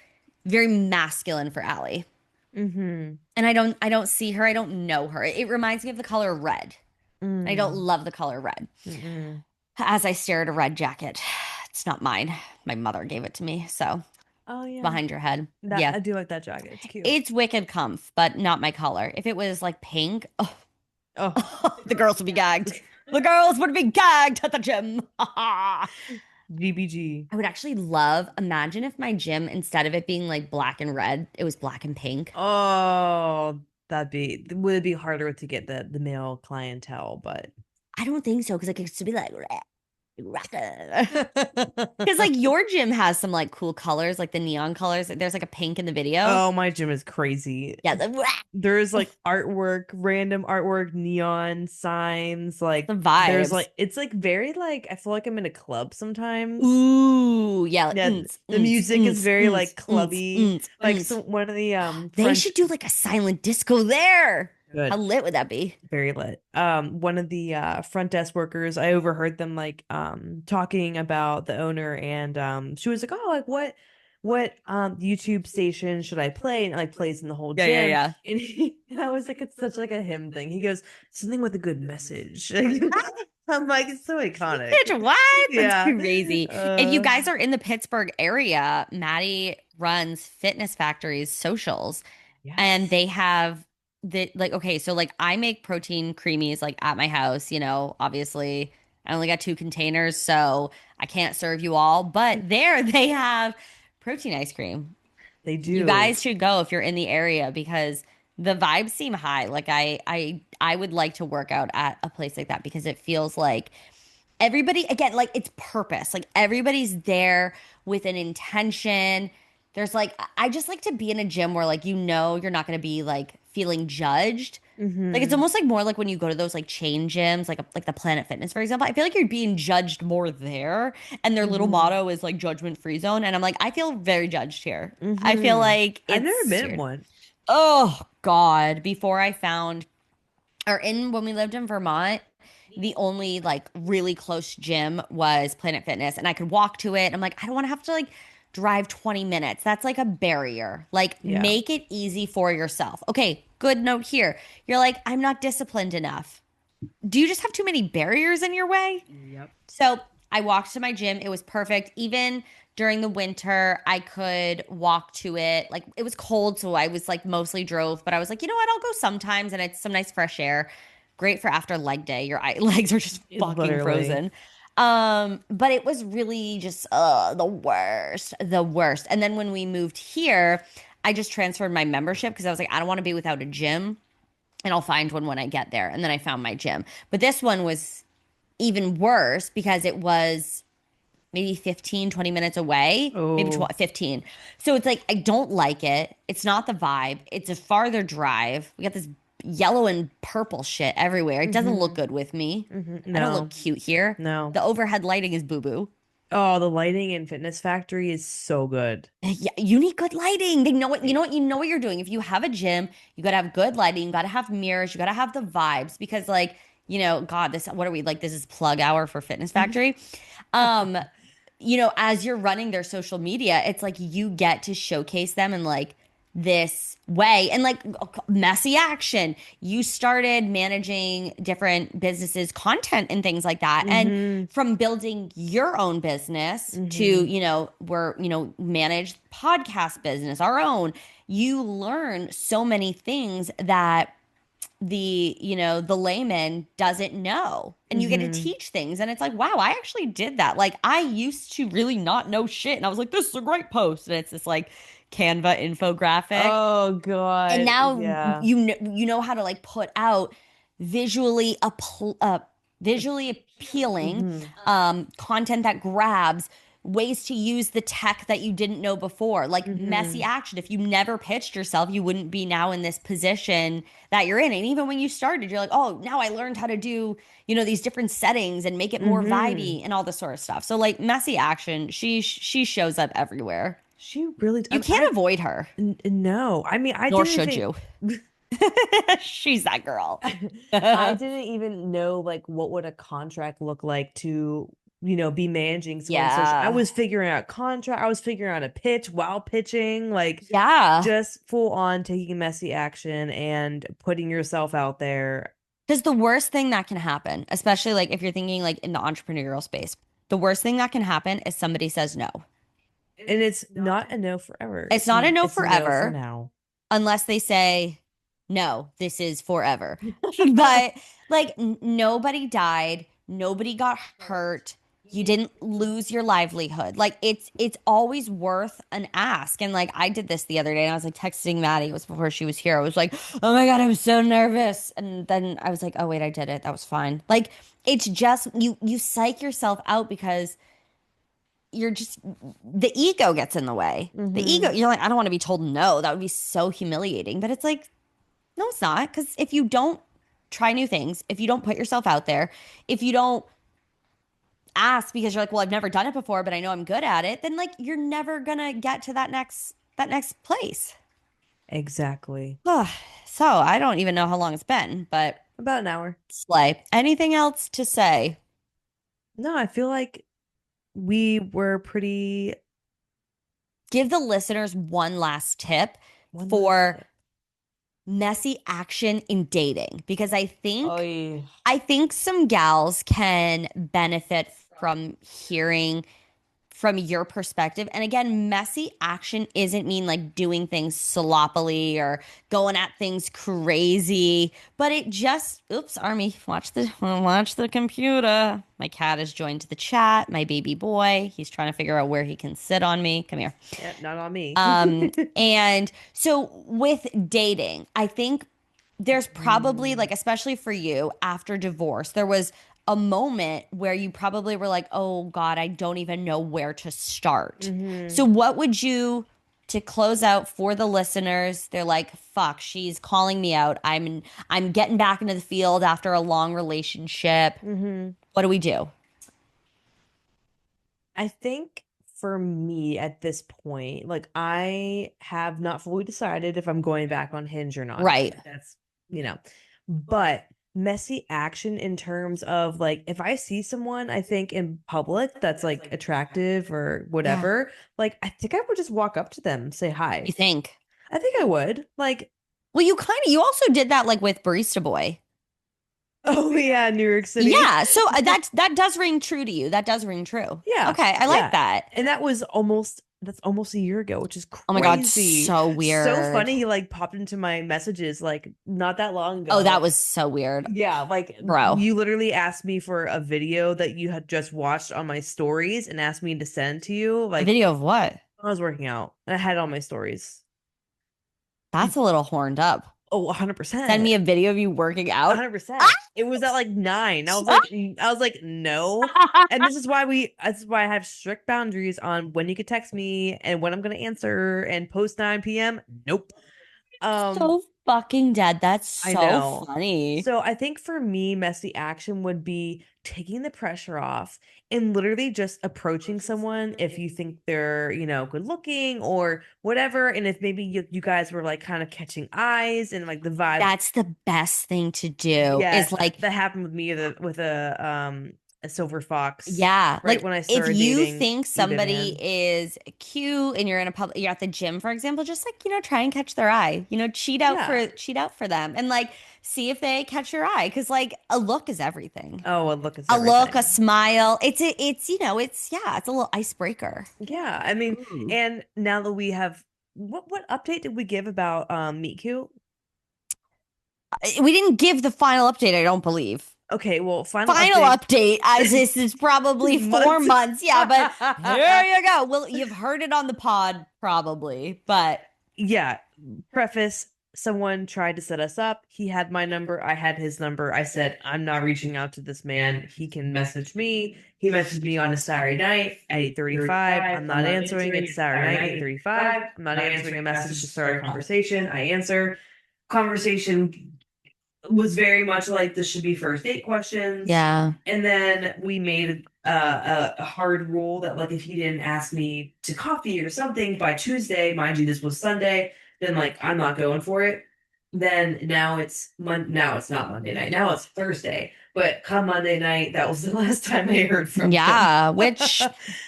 very masculine for Ali. Mm-hmm. And I don't see her. I don't know her. It reminds me of the color red. I don't love the color red. Mm-mm. As I stare at a red jacket, it's not mine. My mother gave it to me. So Oh yeah. behind your head. That Yeah. I do like that jacket. It's cute. It's wicked comf, but not my color. If it was like pink, oh, Oh, the girls would be gagged. The girls would be gagged at the gym. GBG. I would actually love, imagine if my gym, instead of it being like black and red, it was black and pink. Oh, would it be harder to get the male clientele, but I don't think so, because like it used to be like, because like your gym has some like cool colors, like the neon colors. There's like a pink in the video. oh, my gym is crazy. Yeah, There's like artwork, random artwork, neon signs, like the there's vibes. like it's like very like I feel like I'm in a club sometimes. Ooh, yeah. Like, Yeah, the music is very like clubby. Like so one of the They French should do like a silent disco there. How good. lit would that be? Very lit. One of the front desk workers, I overheard them like talking about the owner and she was like, "Oh, like what YouTube station should I play?" And it, like plays in the whole Yeah, yeah, gym. yeah. And I was like, it's such like a him thing. He goes, something with a good message. I'm like, it's so iconic. Bitch, what? That's Yeah. crazy. If you guys are in the Pittsburgh area, Maddie runs Fitness Factory's socials, and Yes. they have the like okay, so like I make protein creamies like at my house, obviously I only got two containers, so I can't serve you all, but there they have protein ice cream. They You do. guys should go if you're in the area because the vibes seem high. Like I would like to work out at a place like that because it feels like everybody again like it's purpose. Like everybody's there with an intention. There's like I just like to be in a gym where like you're not going to be like feeling judged. Like it's Mm-hmm. almost like more like when you go to those like chain gyms, like the Planet Fitness, for example. I feel like you're being judged more there, and their little Mm-hmm. motto is like judgment free zone. And I'm like, I feel very judged here. I feel Mm-hmm. like I've never it's been in one. oh God. Before I found or in when we lived in Vermont, the only like really close gym was Planet Fitness, and I could walk to it. I'm like, I don't want to have to like drive 20 minutes. That's like a barrier. Like, Yeah. make it easy for yourself. Okay, good note here. You're like, I'm not disciplined enough. Do you just have too many barriers in your way? Yep. So I walked to my gym. It was perfect. Even during the winter, I could walk to it. Like it was cold, so I was like mostly drove, but I was like, you know what? I'll go sometimes, and it's some nice fresh air. Great for after leg day. Your legs are just fucking Literally. frozen. But it was really just the worst, the worst. And then when we moved here, I just transferred my membership because I was like, I don't want to be without a gym, and I'll find one when I get there. And then I found my gym. But this one was even worse because it was maybe 15, 20 minutes away, maybe Oh, 15. So it's like, I don't like it. It's not the vibe. It's a farther drive. We got this yellow and purple shit everywhere. It doesn't look mm-hmm. good with me. Mm-hmm. I don't No, look cute here. no. The overhead lighting is boo boo. Oh, the lighting in Fitness Factory is so good. Yeah, you need good lighting. They know what you know what you're doing. If you have a gym, you gotta have good lighting, you gotta have mirrors, you gotta have the vibes because like, God, this what are we like? This is plug hour for Fitness Factory. Um, as you're running their social media, it's like you get to showcase them and like this way. And like messy action, you started managing different businesses, content and things like that. And Mm-hmm. from building your own business to, Mm-hmm. manage podcast business, our own, you learn so many things that the layman doesn't know, and you get to Mm-hmm. teach things, and it's like, wow, I actually did that. Like I used to really not know shit, and I was like, this is a great post, and it's this like Canva infographic, Oh and God. now Yeah. you know how to like put out visually visually appealing Mm-hmm. content that grabs, ways to use the tech that you didn't know before, like messy Mm-hmm. action. If you never pitched yourself, you wouldn't be now in this position that you're in. And even when you started, you're like, oh, now I learned how to do these different settings and make it more Mm-hmm. vibey and all this sort of stuff. So like messy action, she shows up everywhere. She really, You can't avoid her, no. I mean, I nor didn't should think you. She's that girl. I didn't even know like what would a contract look like to, be managing someone's social. I Yeah. was figuring out contract, I was figuring out a pitch while pitching, like Yeah. just full on taking messy action and putting yourself out there. Because the worst thing that can happen, especially like if you're thinking like in the entrepreneurial space, the worst thing that can happen is somebody says no. And it's not a no forever. It's not a no It's a no for forever now. unless they say, no, this is forever. But like nobody died, nobody got hurt. You didn't lose your livelihood. Like it's always worth an ask. And like I did this the other day and I was like texting Maddie, it was before she was here. I was like, "Oh my God, I'm so nervous." And then I was like, "Oh wait, I did it. That was fine." Like it's just you psych yourself out because you're just the ego gets in the way. The ego, Mm-hmm. you're like, "I don't want to be told no. That would be so humiliating." But it's like, no, it's not. Because if you don't try new things, if you don't put yourself out there, if you don't ask because you're like, well, I've never done it before, but I know I'm good at it, then like you're never gonna get to that next place. Exactly. So I don't even know how long it's been, but About an hour. slay. Anything else to say? No, I feel like we were pretty Give the listeners one last tip one last for tip. messy action in dating because I Oh, think yeah. I think some gals can benefit from hearing from your perspective. And again, messy action isn't mean like doing things sloppily or going at things crazy, but it just oops, Army, watch the computer. My cat has joined the chat, my baby boy. He's trying to figure out where he can sit on me. Come here. Yeah, not on me. And so with dating, I think there's probably like, especially for you after divorce, there was a moment where you probably were like, oh God, I don't even know where to start. So Mm-hmm. what would you to close out for the listeners? They're like, fuck, she's calling me out. I'm getting back into the field after a long relationship. Mm-hmm. What do we do? I think for me at this point, like I have not fully decided if I'm going back on Hinge or not. Right. That's, you know, but messy action in terms of like if I see someone I think in public that's like attractive or Yeah. whatever, like I think I would just walk up to them, say You hi. think? I think I would. Like, Well, you also did that like with Barista Boy. oh yeah, New York City. Yeah, so that does ring true to you. That does ring true. Yeah, Okay, I like yeah. that. And that's almost a year ago, which is Oh my God, crazy. so So weird. funny. He like popped into my messages like not that long Oh, that ago. was so weird, Yeah, like bro. you literally asked me for a video that you had just watched on my stories and asked me to send to you. A Like video of what? I was working out and I had it on my stories. That's a little horned up. Oh, Send 100%. me a video of you working out. 100%. It was at like 9. I was like, no. And this is why I have strict boundaries on when you could text me and when I'm gonna answer and post 9 p.m. Nope. Um, So fucking dead. That's I so know. funny. So I think for me, messy action would be taking the pressure off and literally just approaching someone if you think they're, good looking or whatever. And if maybe you guys were like kind of catching eyes and like the vibe. That's the best thing to do is Yes, like, that happened with me with a a silver fox Yeah, right like when I if started you dating think Edith somebody Ann. is cute and you're in a public, you're at the gym, for example, just like, try and catch their eye. Yeah. Cheat out for them and like see if they catch your eye because like a look is everything. Oh, and look, it's A look, a everything. smile. It's yeah, it's a little icebreaker. Yeah, I mean, Mm. and now that we have what update did we give about Meet Cute? We didn't give the final update, I don't believe. Okay, well, final Final update update as this is probably four months. months. Yeah, but here you go. Well, you've heard it on the pod probably, but Yeah, preface, someone tried to set us up. He had my number, I had his number. I said, I'm not reaching out to this man. He can message me. He messaged me on a Saturday night at 8:35. I'm not answering. It's Saturday night, 8:35. I'm not answering a message to start a conversation. I answer. Conversation was very much like this should be first date questions. yeah. And then we made a hard rule that like if he didn't ask me to coffee or something by Tuesday, mind you, this was Sunday, then like I'm not going for it. Then now it's not Monday night. Now it's Thursday. But come Monday night, that was the last time I heard from him. Yeah, which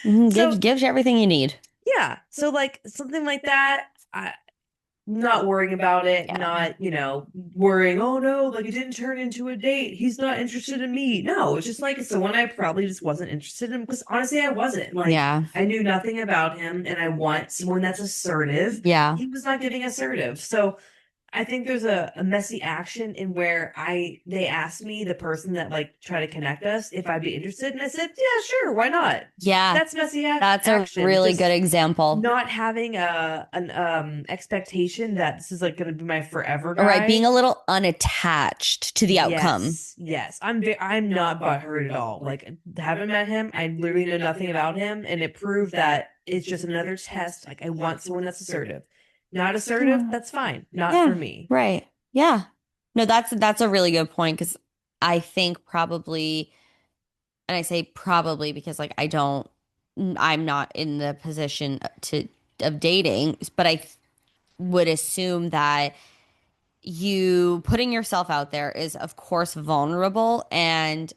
So gives you everything you need. yeah, so like something like that. Not worrying about it, Yeah. not, worrying, oh no, like it didn't turn into a date. He's not interested in me. No, it's just like someone I probably just wasn't interested in because honestly, I wasn't. Like, Yeah. I knew nothing about him and I want someone that's assertive. Yeah. He was not getting assertive. So I think there's a messy action in where they asked me, the person that like try to connect us, if I'd be interested, and I said, yeah, sure, why not? Yeah. That's messy That's a action. really Just good example. not having an expectation that this is like going to be my forever All right, guy. being a little unattached to the outcome. Yes. I'm not butthurt at all. Like haven't met him. I literally know nothing about him, and it proved that it's just another test. Like I want someone that's assertive. Not assertive, that's fine. Not Yeah, for me. right. Yeah. No, that's a really good point because I think probably, and I say probably because like I'm not in the position to of dating, but I would assume that you putting yourself out there is of course vulnerable and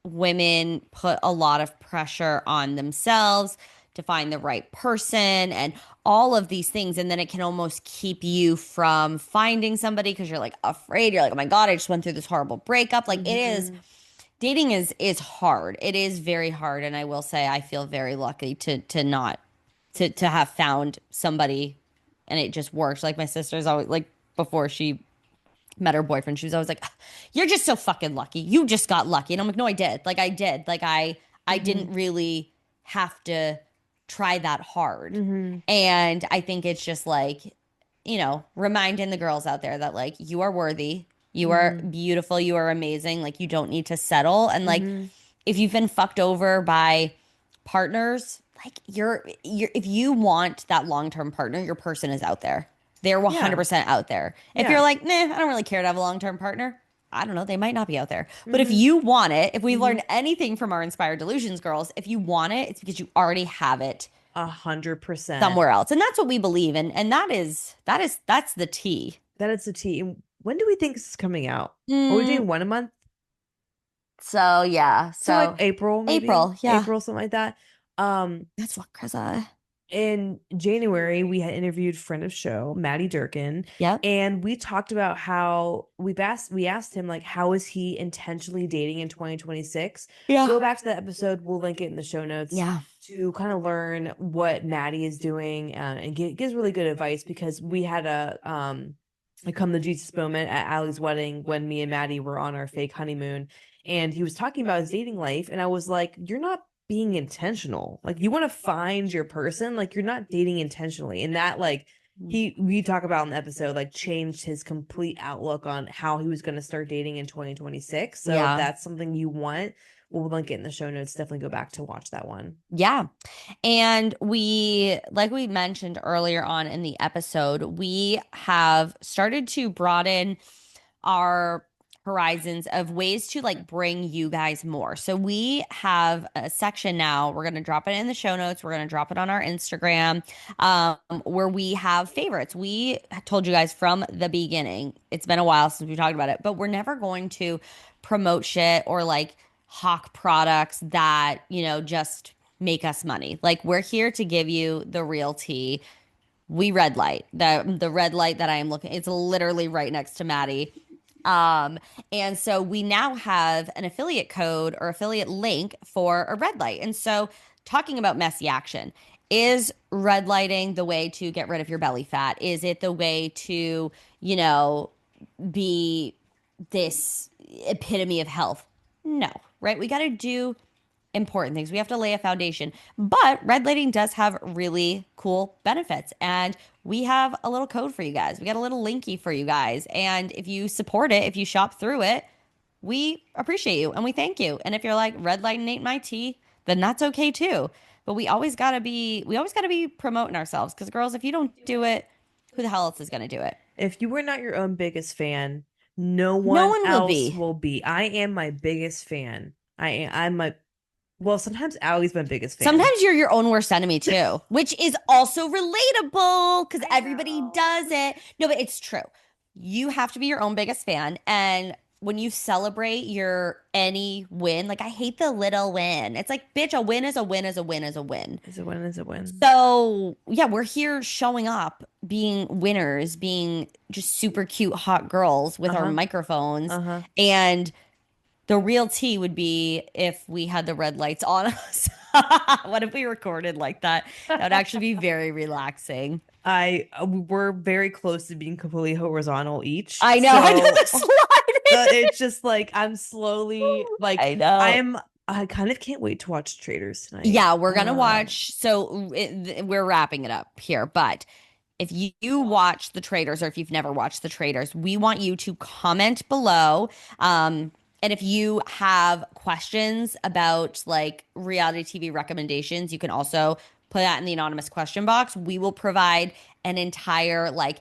women put a lot of pressure on themselves to find the right person and all of these things and then it can almost keep you from finding somebody because you're like afraid, you're like, oh my god, I just went through this horrible breakup. Like it is, dating is hard. It is very hard, and I will say I feel very lucky to not to have found somebody and it just worked. Like my sister's always like, before she met her boyfriend, she was always like, you're just so fucking lucky, you just got lucky. And I'm like, no, I did. Like I did. Like I didn't really have to try that hard. And I think it's just like, reminding the girls out there that like you are worthy, you are beautiful, you are amazing, like you don't need to settle. And like if you've been fucked over by partners, like you're if you want that long-term partner, your person is out there. They're 100% out there. If Yeah. you're like, nah, I don't really care to have a long-term partner, I don't know, they might not be out there. But if you want it, if we've learned anything from our Inspired Delusions girls, if you want it, it's because you already have it 100%. somewhere else. And that's what we believe in. And that's the tea. That is the tea. And when do we think this is coming out? Are we Mm, doing one a month? so yeah. So like April, maybe? April, yeah. April, something like that. That's what Chris In January, we had interviewed friend of show, Maddy Durkin. Yep. And we talked about how we asked him like, how is he intentionally dating in 2026? Yeah. Go back to that episode. We'll link it in the show notes. Yeah. To kind of learn what Maddy is doing and gives really good advice because we had a come to Jesus moment at Ali's wedding when me and Maddy were on our fake honeymoon, and he was talking about his dating life, and I was like, you're not being intentional. Like you want to find your person, like you're not dating intentionally. And that like we talk about in the episode like changed his complete outlook on how he was going to start dating in 2026. So Yeah. if that's something you want, we'll link it in the show notes. Definitely go back to watch that one. Yeah. And like we mentioned earlier on in the episode, we have started to broaden our horizons of ways to like bring you guys more. So we have a section now. We're going to drop it in the show notes. We're going to drop it on our Instagram, where we have favorites. We told you guys from the beginning, it's been a while since we talked about it, but we're never going to promote shit or like hawk products that, just make us money. Like we're here to give you the real tea. We red light. The red light that I am looking, it's literally right next to Maddy. Um, and so we now have an affiliate code or affiliate link for a red light. And so talking about messy action, is red lighting the way to get rid of your belly fat? Is it the way to, you know, be this epitome of health? No, right? We got to do important things. We have to lay a foundation. But red lighting does have really cool benefits. And we have a little code for you guys. We got a little linky for you guys. And if you support it, if you shop through it, we appreciate you and we thank you. And if you're like, red lighting ain't my tea, then that's okay too. But we always gotta be promoting ourselves. Because girls, if you don't do it, who the hell else is gonna do it? If you were not your own biggest fan, no No one one will else be. will be. I am my biggest fan. I'm my well, sometimes Allie's my biggest fan. Sometimes you're your own worst enemy too, which is also relatable because everybody does it. No, but it's true. You have to be your own biggest fan. And when you celebrate your any win, like I hate the little win. It's like, bitch, a win is a win is a win is a win. Is it win? Is it win? So, yeah, we're here showing up, being winners, being just super cute, hot girls with our microphones. Uh-huh. And the real tea would be if we had the red lights on us. What if we recorded like that? That would actually be very relaxing. We're very close to being completely horizontal each. I know. I know the sliding. It's just like I'm slowly like I know. I kind of can't wait to watch Traders tonight. Yeah, we're gonna watch. So we're wrapping it up here, but if you watch the Traders, or if you've never watched the Traders, we want you to comment below. And if you have questions about like reality TV recommendations, you can also put that in the anonymous question box. We will provide an entire like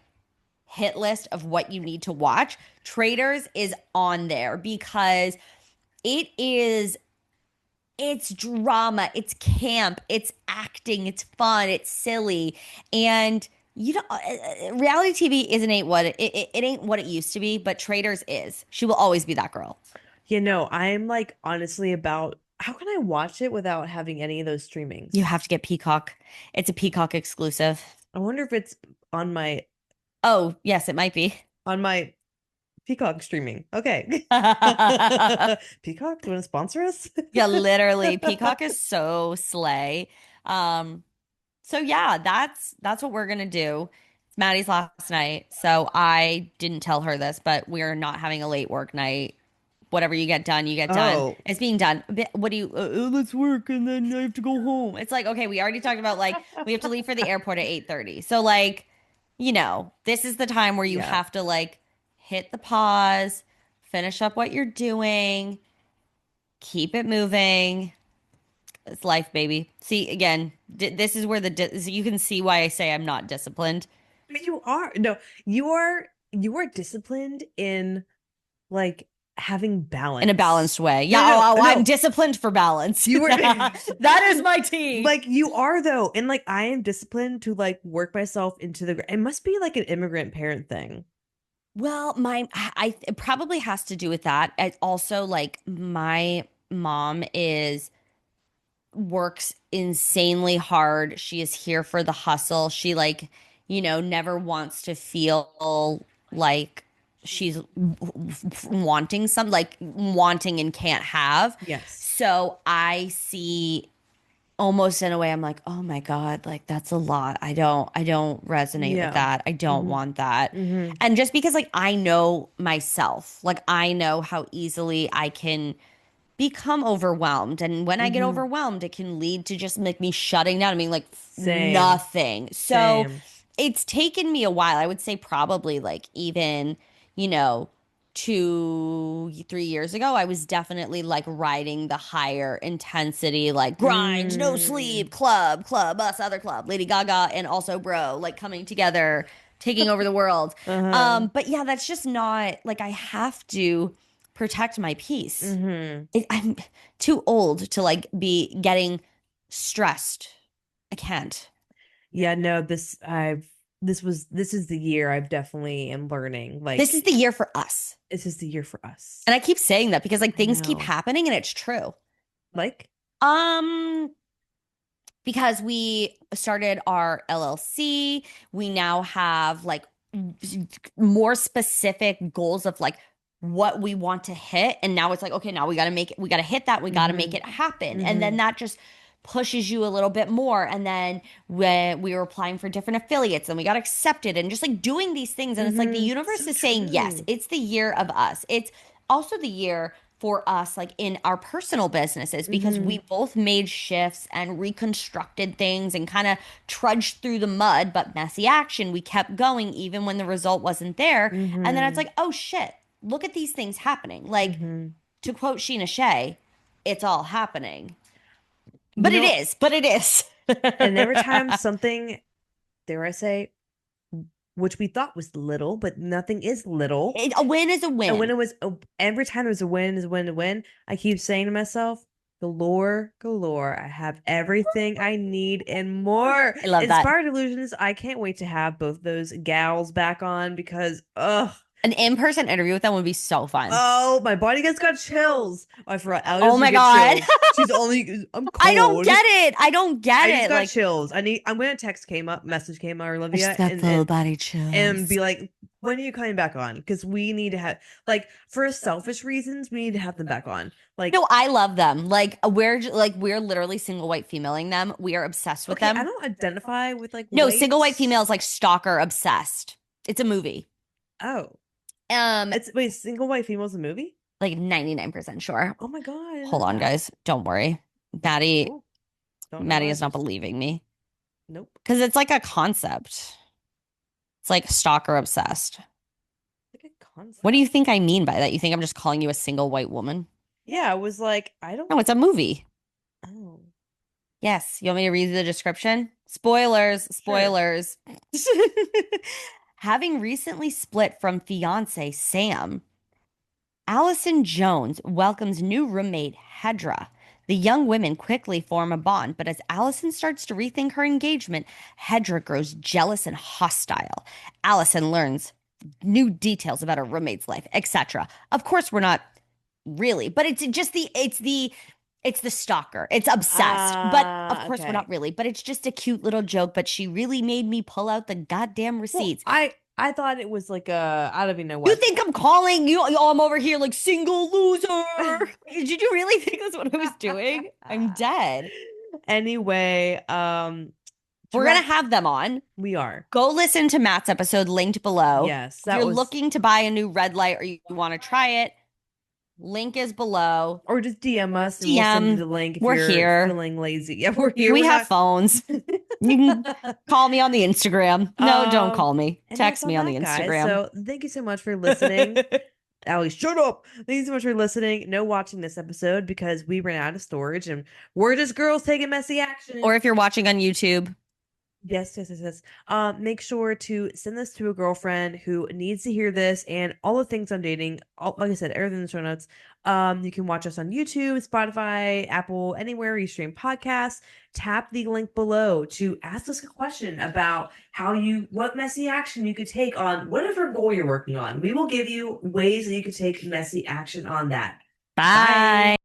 hit list of what you need to watch. Traders is on there because it is it's drama, it's camp, it's acting, it's fun, it's silly. And reality TV ain't what it ain't what it used to be, but Traders is. She will always be that girl. I'm like honestly about how can I watch it without having any of those streamings? You have to get Peacock. It's a Peacock exclusive. I wonder if it's on my Oh, yes, it might be. on my Peacock streaming. Okay. Peacock, do you want to sponsor us? Yeah, literally. Peacock is so slay. So yeah, that's what we're gonna do. It's Maddie's last night, so I didn't tell her this, but we're not having a late work night. Whatever you get done, you get done. Oh. It's being done. What do you? Let's work, and then I have to go home. It's like, okay, we already talked about like we have to leave for the airport at 8:30. So like, this is the time where you have to like hit the pause, finish up what you're doing, keep it moving. It's life, baby. See, again, this is where you can see why I say I'm not disciplined. I mean, you are. No, you are disciplined in like having balance. In a balanced way. Yeah, No. I'm disciplined for balance. You were that is my team. Like you are though. And like I am disciplined to like work myself into it must be like an immigrant parent thing. Well, it probably has to do with that. And also, like, my mom works insanely hard. She is here for the hustle. She like, never wants to feel like she's wanting and can't have. Yes. So I see almost in a way I'm like, oh my God, like that's a lot. I don't resonate with that. I don't want that. And just because like I know myself, like I know how easily I can become overwhelmed. And when I get overwhelmed, it can lead to just like me shutting down. I mean, like nothing. So it's taken me a while. I would say probably like even, 2-3 years ago, I was definitely like riding the higher intensity, like grind, no sleep, club, us, other club, Lady Gaga, and also bro, like coming together, taking over the world. But yeah, that's just not like I have to protect my peace. I'm too old to like be getting stressed. I can't. Yeah, no, this is the year I've definitely am learning. Like, This is the year for us. this is the year for us. And I keep saying that because like I things keep know. happening and it's true. Like, Um, because we started our LLC, we now have like more specific goals of like what we want to hit. And now it's like, okay, now we got to make it, we got to hit that, we got to make it happen. And then that just pushes you a little bit more. And then when we were applying for different affiliates and we got accepted and just like doing these things. And it's like the universe So is saying, yes, true. it's the year of us. It's also the year for us, like in our personal businesses, because we both made shifts and reconstructed things and kind of trudged through the mud, but messy action. We kept going even when the result wasn't there. And then it's like, oh shit, look at these things happening. Like to quote Sheena Shea, it's all happening. But You it know, is, but it is. and every time something, dare I say, which we thought was little, but nothing is little. A win is a win. And when it was every time it was a win is a win to win, I keep saying to myself, galore, galore. I have everything I need and more. I love that. Inspired Illusions. I can't wait to have both those gals back on because An in-person interview with them would be so fun. oh, my body just got chills. I forgot. Ellie Oh doesn't my get God. chills. She's only I'm cold. I don't get it. I don't get I just it. got Like chills. I'm gonna text message came up, I Olivia, just got full body chills. and be like, when are you coming back on? Because we need to have, like, for selfish reasons, we need to have them back on. Like, no, I love them. Like we're literally single white femaling them. We are obsessed with okay, them. I don't identify with like No, white. single white female is like stalker obsessed. It's a movie. Oh, Um, it's wait, single white female's a movie? like 99% sure. Oh my god! I didn't Hold know on, that. guys. Don't worry. Maddie Cool. Don't know Maddie why is not this- believing me. Nope. Because it's like a concept. It's like stalker obsessed. Like a concept. What do you think I mean by that? You think I'm just calling you a single white woman? Yeah, I was like, I don't. No, it's a movie. Oh. Yes. You want me to read the description? Spoilers, spoilers. Having recently split from fiance Sam, Allison Jones welcomes new roommate Hedra. The young women quickly form a bond, but as Allison starts to rethink her engagement, Hedra grows jealous and hostile. Allison learns new details about her roommate's life, etc. Of course, we're not really, but it's just it's the stalker. It's obsessed. But of course we're Okay. not really. But it's just a cute little joke. But she really made me pull out the goddamn Well, receipts. I thought it was like I don't even know You what. think I'm calling you? I'm over here like single loser. Did you really think that's what I was doing? I'm dead. Anyway, We're gonna have them on. we are. Go listen to Matt's episode linked below. Yes, If that you're was looking to buy a new red light or you want to try it, link is below. or just DM us and we'll send you DM. the link if We're you're here. feeling lazy. Yeah, we're here. We We're have not- phones. You can call me on the Instagram. No, don't call me. and Text that's me on the that, guys. Instagram. So thank you so much for listening. Allie, shut up. Thank you so much for listening. No watching this episode because we ran out of storage and we're just girls taking messy action. Or if you're watching on YouTube, Yes. Make sure to send this to a girlfriend who needs to hear this and all the things on dating. Like I said, everything in the show notes. You can watch us on YouTube, Spotify, Apple, anywhere you stream podcasts. Tap the link below to ask us a question about what messy action you could take on whatever goal you're working on. We will give you ways that you could take messy action on that. bye.